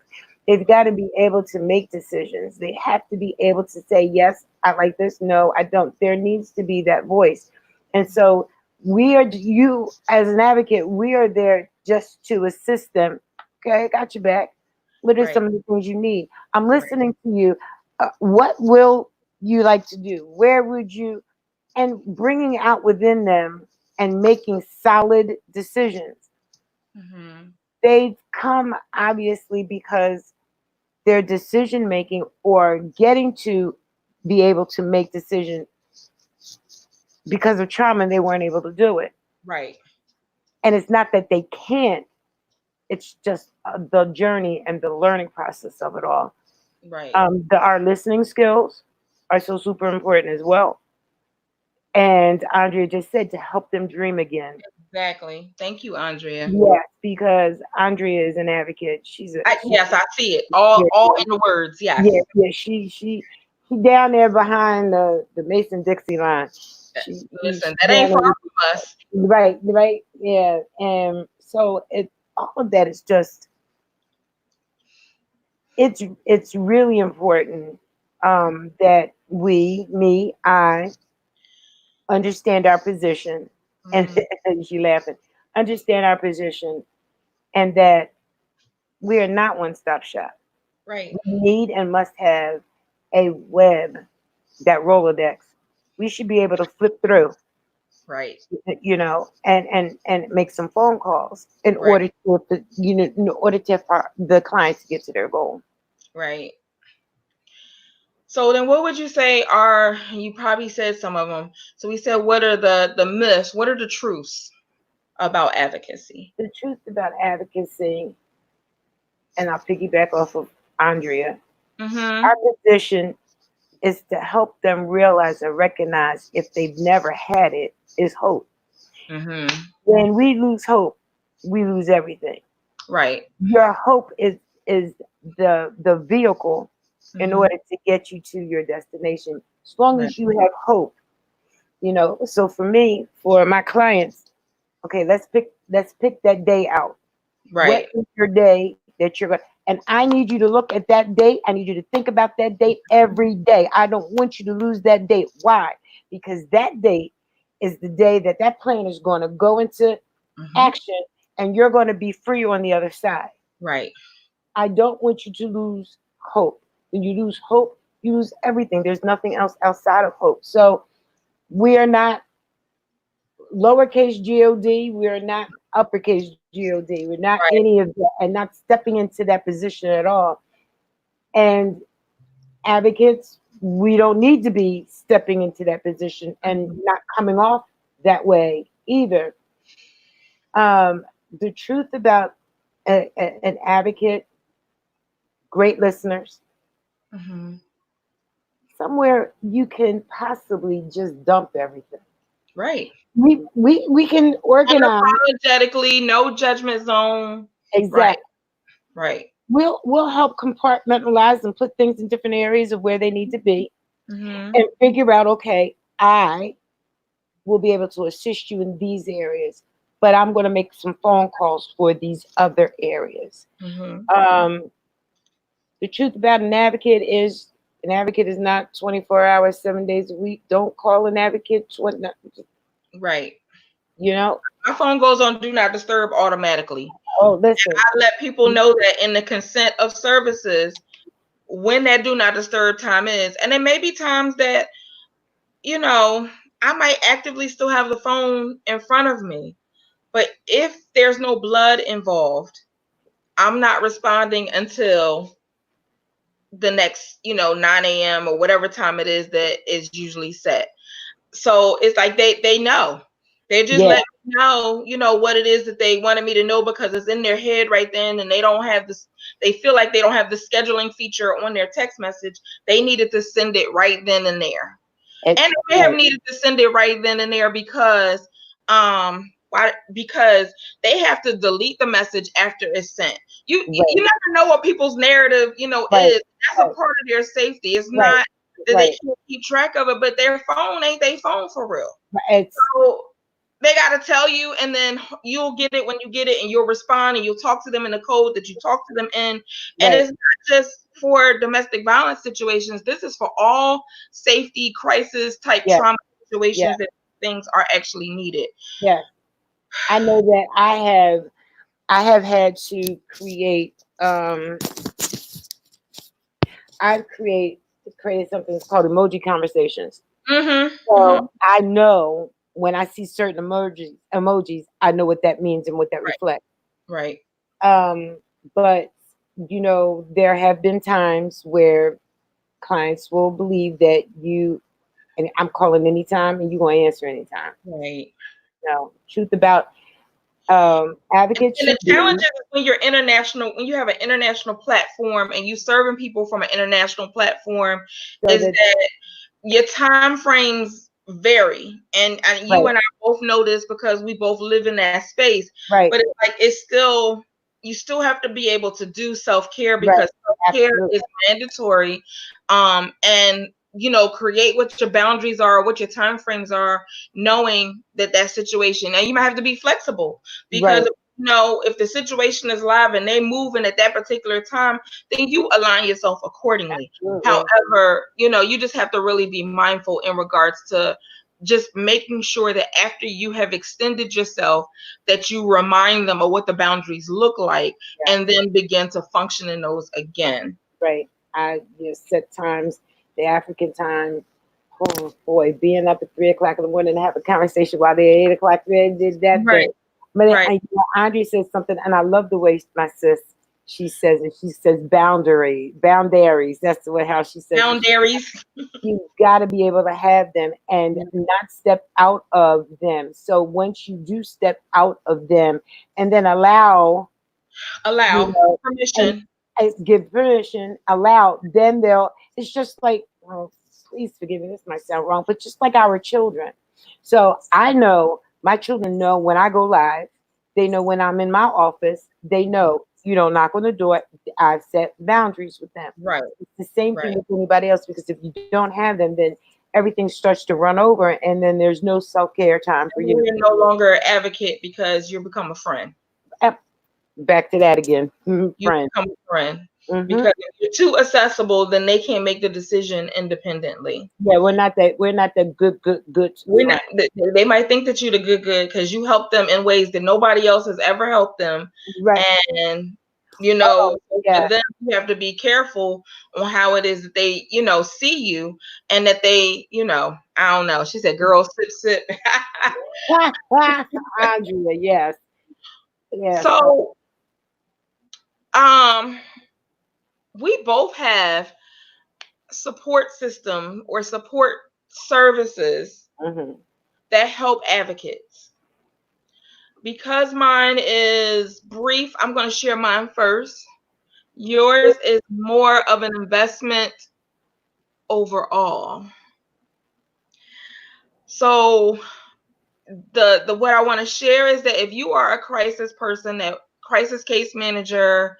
Speaker 1: They've got to be able to make decisions. They have to be able to say, yes, I like this. No, I don't. There needs to be that voice. And so you as an advocate, we are there just to assist them. Okay, got your back. What are some of the things you need? I'm listening to you. What will you like to do? Where would you? And bringing out within them and making solid decisions.
Speaker 2: Mm-hmm.
Speaker 1: They come obviously because their decision making or getting to be able to make decisions because of trauma, they weren't able to do it.
Speaker 2: Right.
Speaker 1: And it's not that they can't, it's just the journey and the learning process of it all.
Speaker 2: Right.
Speaker 1: Our listening skills are so super important as well. And Andrea just said to help them dream again.
Speaker 2: Exactly. Thank you, Andrea.
Speaker 1: Yes, because Andrea is an advocate.
Speaker 2: Yes, I see it. All in the words. Yes.
Speaker 1: Yeah. She down there behind the Mason Dixie line.
Speaker 2: Listen, that ain't far from us.
Speaker 1: Right. Yeah. And so all of that is just it's really important that I understand our position, and she laughing, understand our position, and that we are not one-stop shop.
Speaker 2: Right.
Speaker 1: We need and must have a web, that Rolodex. We should be able to flip through,
Speaker 2: right?
Speaker 1: And make some phone calls in order for the clients to get to their goal.
Speaker 2: Right. So then what would you say are, you probably said some of them. So we said, what are the myths? What are the truths about advocacy?
Speaker 1: The truth about advocacy, and I'll piggyback off of Andrea, our position is to help them realize and recognize, if they've never had it, is hope. When we lose hope, we lose everything.
Speaker 2: Right.
Speaker 1: Your hope is the vehicle in order to get you to your destination. As long as you have hope, So for me, for my clients, okay, let's pick that day out.
Speaker 2: Right.
Speaker 1: What is your day that you're going? And I need you to look at that date. I need you to think about that date every day. I don't want you to lose that date. Why? Because that date is the day that plan is going to go into action, and you're going to be free on the other side.
Speaker 2: Right.
Speaker 1: I don't want you to lose hope. When you lose hope, you lose everything. There's nothing else outside of hope. So we are not lowercase God. We are not uppercase God. We're not any of that, and not stepping into that position at all. And advocates, we don't need to be stepping into that position and not coming off that way either. The truth about an advocate: great listeners, somewhere you can possibly just dump everything.
Speaker 2: Right.
Speaker 1: We can organize.
Speaker 2: Unapologetically, no judgment zone. Right.
Speaker 1: Exactly.
Speaker 2: Right.
Speaker 1: We'll help compartmentalize and put things in different areas of where they need to be,
Speaker 2: Mm-hmm.
Speaker 1: and figure out, okay, I will be able to assist you in these areas, but I'm going to make some phone calls for these other areas.
Speaker 2: Mm-hmm.
Speaker 1: Um, the truth about an advocate is not 24 hours, 7 days a week. Don't call an advocate.
Speaker 2: Right.
Speaker 1: You know,
Speaker 2: My phone goes on do not disturb automatically.
Speaker 1: oh, listen.
Speaker 2: I let people know that in the consent of services when that do not disturb time is. And there may be times that, I might actively still have the phone in front of me. But if there's no blood involved, I'm not responding until the next, 9 a.m. or whatever time it is that is usually set. So it's like they know. They just
Speaker 1: Yeah,
Speaker 2: let me know, what it is that they wanted me to know because it's in their head right then, and they don't have this. They feel like they don't have the scheduling feature on their text message. They needed to send it right then and there, and they may have needed to send it right then and there because why? Because they have to delete the message after it's sent. You never know what people's narrative
Speaker 1: right,
Speaker 2: is. That's a part of their safety. It's
Speaker 1: right,
Speaker 2: not that they
Speaker 1: right.
Speaker 2: can't keep track of it, but their phone ain't their phone for real.
Speaker 1: It's
Speaker 2: So they got to tell you, and then you'll get it when you get it, and you'll respond, and you'll talk to them in the code that you talk to them in. And
Speaker 1: right.
Speaker 2: it's not just for domestic violence situations. This is for all safety crisis type
Speaker 1: Yeah,
Speaker 2: trauma
Speaker 1: yeah,
Speaker 2: situations that things are actually needed.
Speaker 1: yeah. I know that I have had to create I've created something that's called emoji conversations.
Speaker 2: Mm-hmm. Mm-hmm.
Speaker 1: So I know when I see certain emojis, I know what that means and what that
Speaker 2: Right.
Speaker 1: reflects.
Speaker 2: Right.
Speaker 1: But there have been times where clients will believe that and I'm calling anytime and you're going to answer anytime.
Speaker 2: Right.
Speaker 1: No, truth about advocates
Speaker 2: And the
Speaker 1: should be
Speaker 2: challenge is when you're international, when you have an international platform and you serving people from an international platform,
Speaker 1: so
Speaker 2: is
Speaker 1: that
Speaker 2: that your time frames vary. And you
Speaker 1: right,
Speaker 2: and I both know this because we both live in that space.
Speaker 1: right,
Speaker 2: But it's like it's still you still have to be able to do self-care
Speaker 1: right,
Speaker 2: because self-care
Speaker 1: absolutely,
Speaker 2: is mandatory. And create what your boundaries are, what your time frames are, knowing that situation. And you might have to be flexible because
Speaker 1: right,
Speaker 2: if the situation is live and they moving at that particular time, then you align yourself accordingly.
Speaker 1: absolutely,
Speaker 2: However, you just have to really be mindful in regards to just making sure that after you have extended yourself, that you remind them of what the boundaries look like
Speaker 1: yeah,
Speaker 2: and then begin to function in those again.
Speaker 1: right. I just set times, the African time. Oh boy, being up at 3 o'clock in the morning to have a conversation while they're 8 o'clock, they did that
Speaker 2: Right,
Speaker 1: thing. But
Speaker 2: right.
Speaker 1: Andre says something, and I love the way my sis she says it. She says boundaries. That's how she says it.
Speaker 2: Boundaries.
Speaker 1: You got to be able to have them and not step out of them. So once you do step out of them, and then allow, you
Speaker 2: Allow
Speaker 1: know, and,
Speaker 2: permission.
Speaker 1: and give permission, allow, then they'll. It's just like, oh, please forgive me, this might sound wrong, but just like our children. So I know my children know when I go live. They know when I'm in my office. They know you don't knock on the door. I've set boundaries with them.
Speaker 2: Right,
Speaker 1: It's the same thing
Speaker 2: right.
Speaker 1: with anybody else because if you don't have them, then everything starts to run over, and then there's no self-care time for you.
Speaker 2: You're no longer an advocate because you become a friend.
Speaker 1: Back to that again,
Speaker 2: You
Speaker 1: friend.
Speaker 2: become a friend.
Speaker 1: Hmm.
Speaker 2: Because if you're too accessible, then they can't make the decision independently.
Speaker 1: Yeah, we're not that good
Speaker 2: We're
Speaker 1: friend.
Speaker 2: not. They might think that you're the good because you help them in ways that nobody else has ever helped them,
Speaker 1: Right.
Speaker 2: and
Speaker 1: Oh,
Speaker 2: for
Speaker 1: yeah.
Speaker 2: them you have to be careful on how it is that they see you, and that they I don't know. She said, "Girl, sip, sip."
Speaker 1: Andrea, yes. Yes.
Speaker 2: So, um, we both have support system or support services
Speaker 1: Hmm.
Speaker 2: that help advocates. Because mine is brief, I'm going to share mine first. Yours is more of an investment overall. So the what I want to share is that if you are a crisis person, that crisis case manager,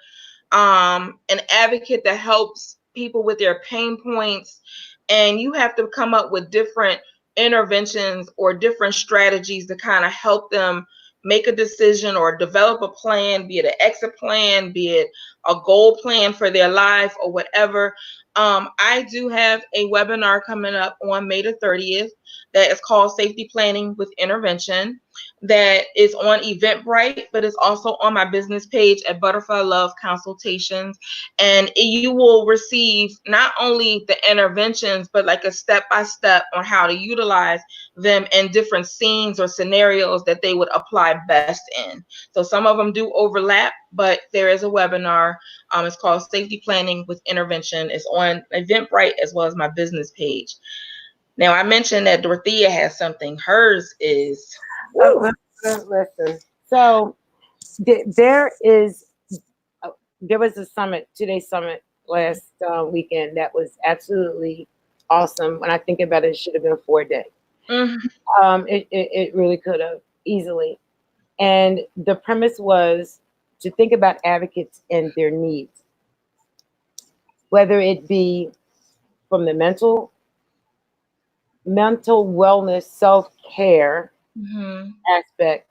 Speaker 2: an advocate that helps people with their pain points, and you have to come up with different interventions or different strategies to kind of help them make a decision or develop a plan, be it an exit plan, be it a goal plan for their life or whatever. I do have a webinar coming up on May the 30th that is called Safety Planning with Intervention, that is on Eventbrite, but it's also on my business page at Butterfly Love Consultations. And you will receive not only the interventions, but like a step-by-step on how to utilize them in different scenes or scenarios that they would apply best in. So some of them do overlap, but there is a webinar. It's called Safety Planning with Intervention. It's on Eventbrite as well as my business page. Now, I mentioned that Dorothea has something. Hers is...
Speaker 1: Listen. So there was a summit, 2-day summit last weekend that was absolutely awesome. When I think about it, it should have been 4-day.
Speaker 2: Mm-hmm.
Speaker 1: It really could have easily. And the premise was to think about advocates and their needs, whether it be from the mental wellness, self-care
Speaker 2: Mm-hmm.
Speaker 1: aspect,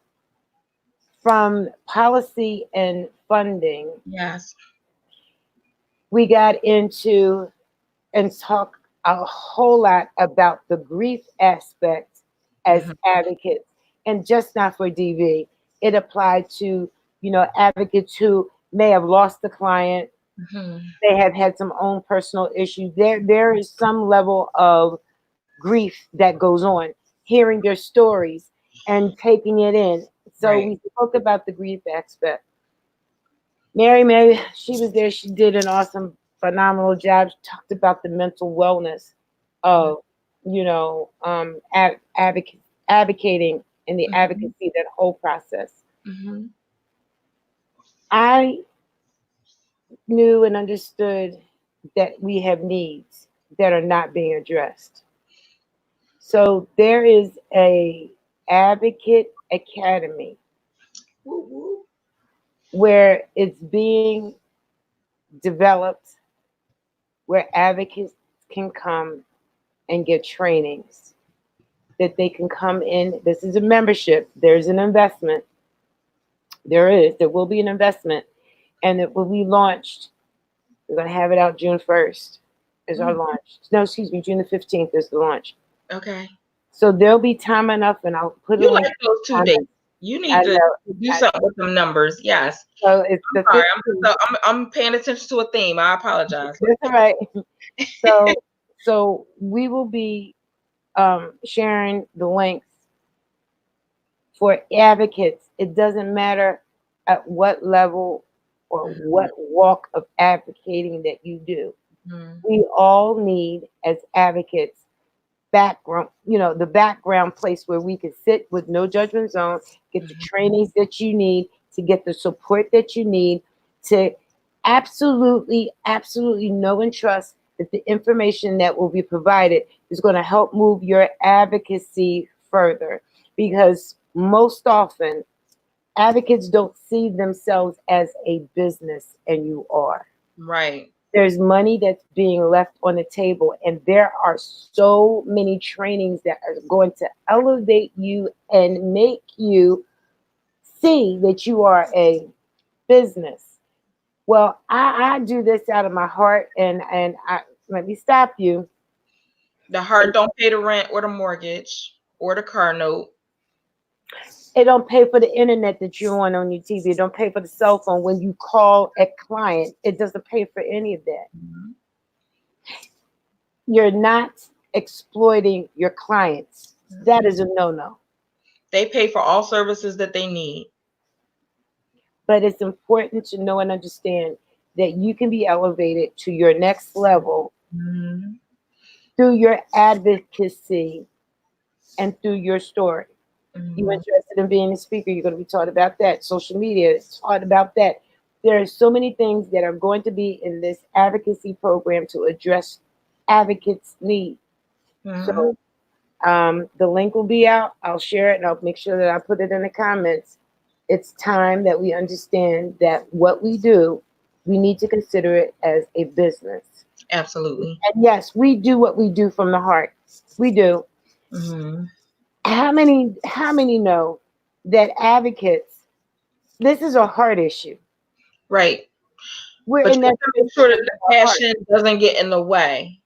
Speaker 1: from policy and funding.
Speaker 2: Yes.
Speaker 1: We got into and talk a whole lot about the grief aspect as
Speaker 2: Mm-hmm.
Speaker 1: advocates, and just not for DV. It applied to, advocates who may have lost the client.
Speaker 2: Mm-hmm.
Speaker 1: They have had some own personal issues. There is some level of grief that goes on, hearing their stories and taking it in. So
Speaker 2: Right.
Speaker 1: we spoke about the grief aspect. Mary, she was there. She did an awesome, phenomenal job. She talked about the mental wellness of, advocating and the
Speaker 2: Mm-hmm.
Speaker 1: advocacy, that whole process.
Speaker 2: Mm-hmm.
Speaker 1: I knew and understood that we have needs that are not being addressed. So there is a advocate academy
Speaker 2: Woo-woo.
Speaker 1: where it's being developed, where advocates can come and get trainings, that they can come in. This is a membership. There's an investment. There will be an investment, and it will be launched. We're going to have it out June 1st is our launch. No, excuse me, June the 15th is the launch.
Speaker 2: Okay.
Speaker 1: So there'll be time enough, and I'll put
Speaker 2: You
Speaker 1: a link.
Speaker 2: like those 2
Speaker 1: on
Speaker 2: days.
Speaker 1: it.
Speaker 2: You
Speaker 1: I
Speaker 2: need to
Speaker 1: know.
Speaker 2: do something with some numbers. Yes.
Speaker 1: So it's the
Speaker 2: Sorry,
Speaker 1: 15th.
Speaker 2: I'm paying attention to a theme. I apologize.
Speaker 1: That's all right. So we will be sharing the links for advocates. It doesn't matter at what level or what walk of advocating that you do.
Speaker 2: Mm-hmm.
Speaker 1: We all need, as advocates, background, the background place where we can sit with no judgment zone, get the trainings that you need, to get the support that you need, to absolutely know and trust that the information that will be provided is going to help move your advocacy further. Because most often, advocates don't see themselves as a business, and you are.
Speaker 2: Right.
Speaker 1: There's money that's being left on the table, and there are so many trainings that are going to elevate you and make you see that you are a business. Well, I do this out of my heart, and let me stop you.
Speaker 2: The heart don't pay the rent or the mortgage or the car note.
Speaker 1: It don't pay for the internet that you're on your TV. It don't pay for the cell phone when you call a client. It doesn't pay for any of that.
Speaker 2: Mm-hmm.
Speaker 1: You're not exploiting your clients. That is a no-no.
Speaker 2: They pay for all services that they need.
Speaker 1: But it's important to know and understand that you can be elevated to your next level through your advocacy and through your story. You're interested in being a speaker, you're going to be taught about that. Social media is taught about that. There are so many things that are going to be in this advocacy program to address advocates need. So the link will be out. I'll share it and I'll make sure that I put it in the comments. It's time that we understand that what we do, we need to consider it as a business.
Speaker 2: Absolutely.
Speaker 1: And yes, we do what we do from the heart. We do. How many know that advocates, this is a heart issue.
Speaker 2: Right.
Speaker 1: We're
Speaker 2: But
Speaker 1: in
Speaker 2: you have
Speaker 1: that
Speaker 2: to make sure that the passion doesn't get in the way.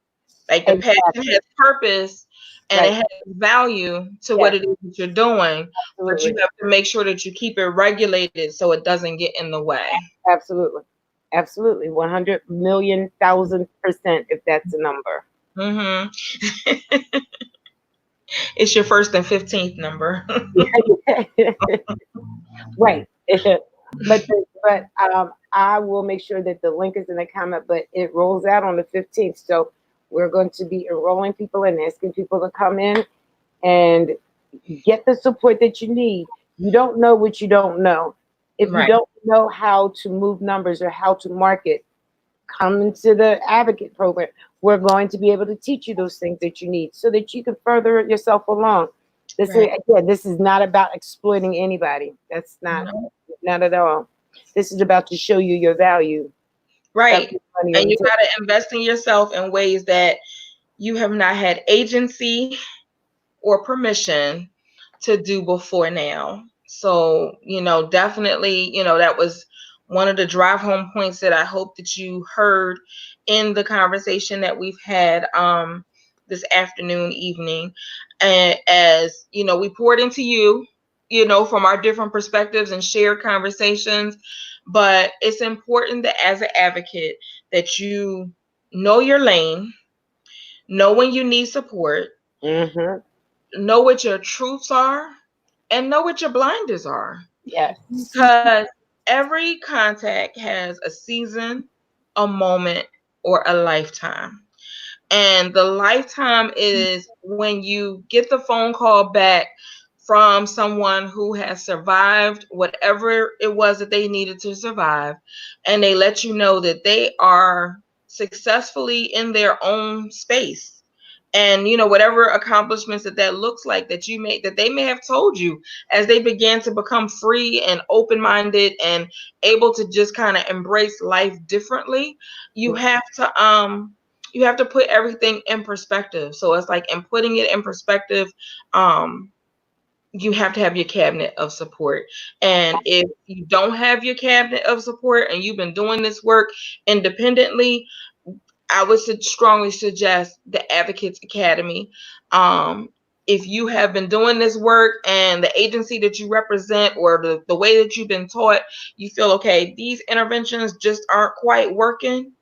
Speaker 2: Like the passion has purpose and it has value to what it is that you're doing. But you have to make sure that you keep it regulated so it doesn't get in the way.
Speaker 1: Absolutely. Absolutely. 100,000,000%, if that's the number.
Speaker 2: It's your first and 15th number.
Speaker 1: Right. But I will make sure that the link is in the comment, but it rolls out on the 15th. So we're going to be enrolling people and asking people to come in and get the support that you need. You don't know what you don't know. If you don't know how to move numbers or how to market, come into the advocate program. We're going to be able to teach you those things that you need so that you can further yourself along. This is not about exploiting anybody. That's not at all. This is about to show you your value.
Speaker 2: Right. And you got to invest in yourself in ways that you have not had agency or permission to do before now. So, definitely, that was one of the drive home points that I hope that you heard in the conversation that we've had this afternoon, evening. And as, we poured into you, from our different perspectives and shared conversations. But it's important that as an advocate that you know your lane, know when you need support, know what your truths are, and know what your blinders are.
Speaker 1: Yes.
Speaker 2: Because every contact has a season, a moment, or a lifetime. And the lifetime is when you get the phone call back from someone who has survived whatever it was that they needed to survive, and they let you know that they are successfully in their own space. And whatever accomplishments that looks like that they may have told you as they began to become free and open-minded and able to just kind of embrace life differently, you have to put everything in perspective. So it's like, in putting it in perspective, you have to have your cabinet of support. And if you don't have your cabinet of support and you've been doing this work independently, I would strongly suggest the Advocates Academy. If you have been doing this work and the agency that you represent or the way that you've been taught, you feel, okay, these interventions just aren't quite working,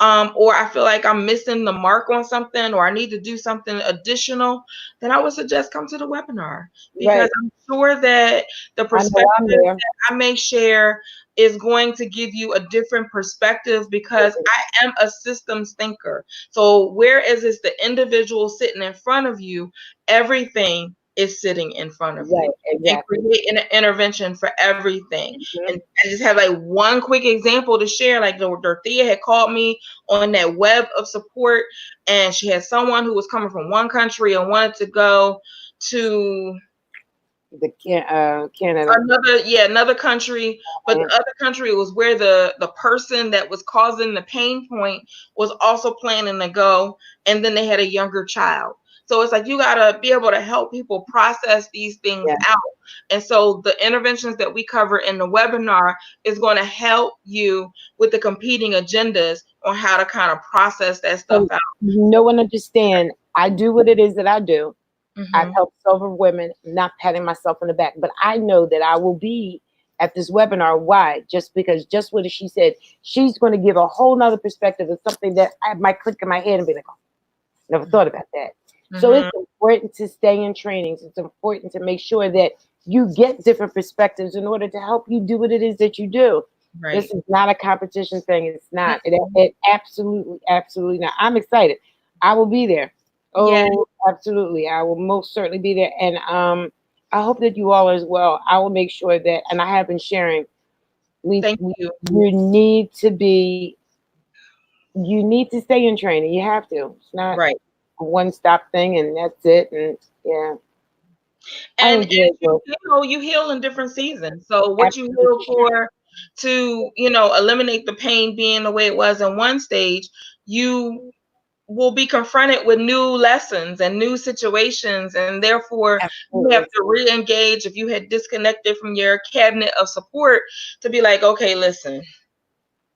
Speaker 2: or I feel like I'm missing the mark on something, or I need to do something additional, then I would suggest come to the webinar, because I'm sure that the perspective that I may share is going to give you a different perspective, because I am a systems thinker. So whereas it's the individual sitting in front of you, everything is sitting in front of you, and creating an intervention for everything. And I just have like one quick example to share. Like Dorothea had called me on that web of support, and she had someone who was coming from one country and wanted to go to
Speaker 1: Canada,
Speaker 2: another country, but the other country was where the person that was causing the pain point was also planning to go, and then they had a younger child. So it's like, you got to be able to help people process these things out. And so the interventions that we cover in the webinar is going to help you with the competing agendas on how to kind of process that stuff out.
Speaker 1: No one understand. I do what it is that I do. I've helped several women, not patting myself on the back, but I know that I will be at this webinar. Why? Just because, just what she said, she's going to give a whole nother perspective of something that I might click in my head and be like, oh, never thought about that. So it's important to stay in trainings. It's important to make sure that you get different perspectives in order to help you do what it is that you do. This is not a competition thing. It's not. It absolutely not. I'm excited. I will be there. Oh, absolutely. I will most certainly be there. And I hope that you all as well. I will make sure that, and I have been sharing, you need to be you need to stay in training. You have to. It's not
Speaker 2: Right.
Speaker 1: a one-stop thing, and that's it. And yeah, I
Speaker 2: And
Speaker 1: enjoy
Speaker 2: you
Speaker 1: it.
Speaker 2: heal, you heal in different seasons. So what you heal
Speaker 1: Absolutely.
Speaker 2: for to, eliminate the pain being the way it was in one stage, you will be confronted with new lessons and new situations, and therefore you have
Speaker 1: Absolutely.
Speaker 2: to re-engage if you had disconnected from your cabinet of support to be like, okay, listen,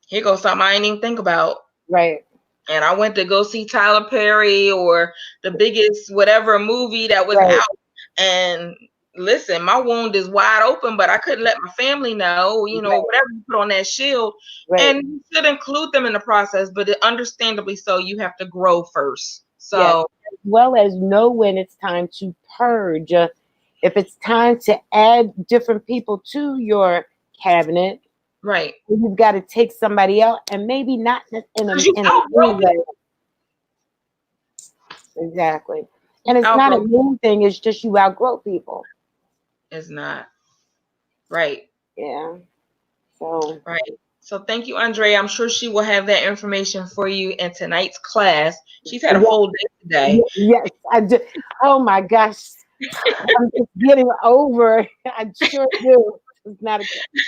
Speaker 2: here goes something I didn't even think about.
Speaker 1: Right.
Speaker 2: And I went to go see Tyler Perry or the biggest whatever movie that was
Speaker 1: Right.
Speaker 2: out. And listen, my wound is wide open, but I couldn't let my family know,
Speaker 1: Right.
Speaker 2: whatever you put on that shield.
Speaker 1: Right.
Speaker 2: And you should include them in the process, but understandably so, you have to grow first.
Speaker 1: Yes.
Speaker 2: So,
Speaker 1: As well as know when it's time to purge. If it's time to add different people to your cabinet,
Speaker 2: right.
Speaker 1: you've got to take somebody out, and maybe not in
Speaker 2: Because
Speaker 1: a
Speaker 2: you
Speaker 1: in a
Speaker 2: outgrow
Speaker 1: mean
Speaker 2: people.
Speaker 1: way. Exactly.
Speaker 2: You
Speaker 1: And it's not a
Speaker 2: outgrow
Speaker 1: mean thing. It's just you outgrow people.
Speaker 2: is not right.
Speaker 1: Yeah. So
Speaker 2: Right. So thank you, Andrea. I'm sure she will have that information for you in tonight's class. She's had a
Speaker 1: yeah,
Speaker 2: full day today.
Speaker 1: yes, I do. Oh my gosh, I'm just getting over. I sure do. It's not a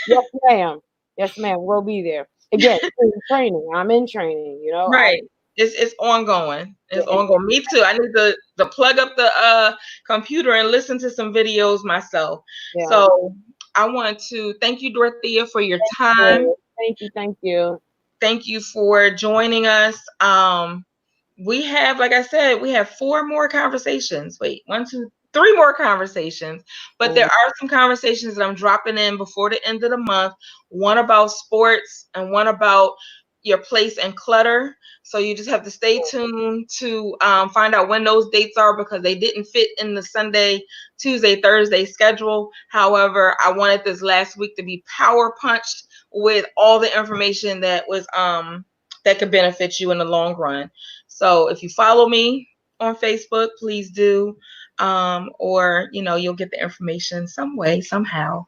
Speaker 1: yes, ma'am. Yes, ma'am. We'll be there again. In training. I'm in training.
Speaker 2: Right. It's ongoing. It's
Speaker 1: Yeah,
Speaker 2: ongoing. Me too. I need to plug up the computer and listen to some videos myself.
Speaker 1: yeah.
Speaker 2: So I want to thank you, Dorothea, for your time.
Speaker 1: Thank you. Thank you.
Speaker 2: Thank you for joining us. We have, like I said, we have 4 more conversations. Wait, 3 more conversations. But there are some conversations that I'm dropping in before the end of the month. One about sports and one about your place and clutter. So you just have to stay tuned to find out when those dates are, because they didn't fit in the Sunday, Tuesday, Thursday schedule. However, I wanted this last week to be power punched with all the information that was that could benefit you in the long run. So if you follow me on Facebook, please do. Or you'll get the information some way, somehow.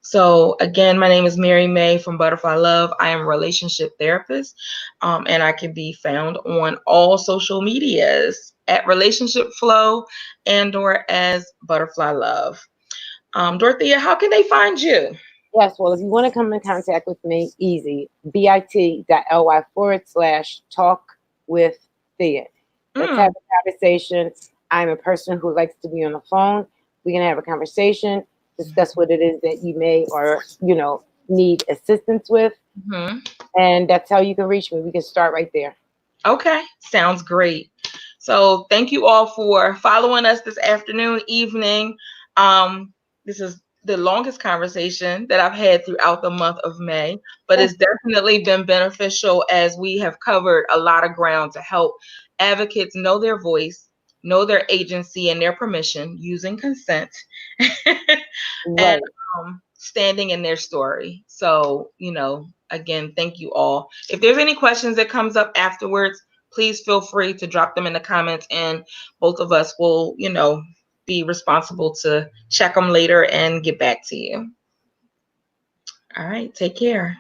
Speaker 2: So again, my name is Mary May from Butterfly Love. I am a relationship therapist, and I can be found on all social medias at Relationship Flow and/or as Butterfly Love. Dorothea, how can they find you?
Speaker 1: Yes, well, if you want to come in contact with me, easy. bit.ly/talk with Thea. Let's have a conversation. I'm a person who likes to be on the phone. We can have a conversation, discuss what it is that you may or need assistance with, and that's how you can reach me. We can start right there.
Speaker 2: Okay, sounds great. So thank you all for following us this afternoon, evening. This is the longest conversation that I've had throughout the month of May, but it's definitely been beneficial as we have covered a lot of ground to help advocates know their voice, know their agency and their permission using consent, and
Speaker 1: Right.
Speaker 2: standing in their story. So, again, thank you all. If there's any questions that comes up afterwards, please feel free to drop them in the comments, and both of us will, be responsible to check them later and get back to you. All right, take care.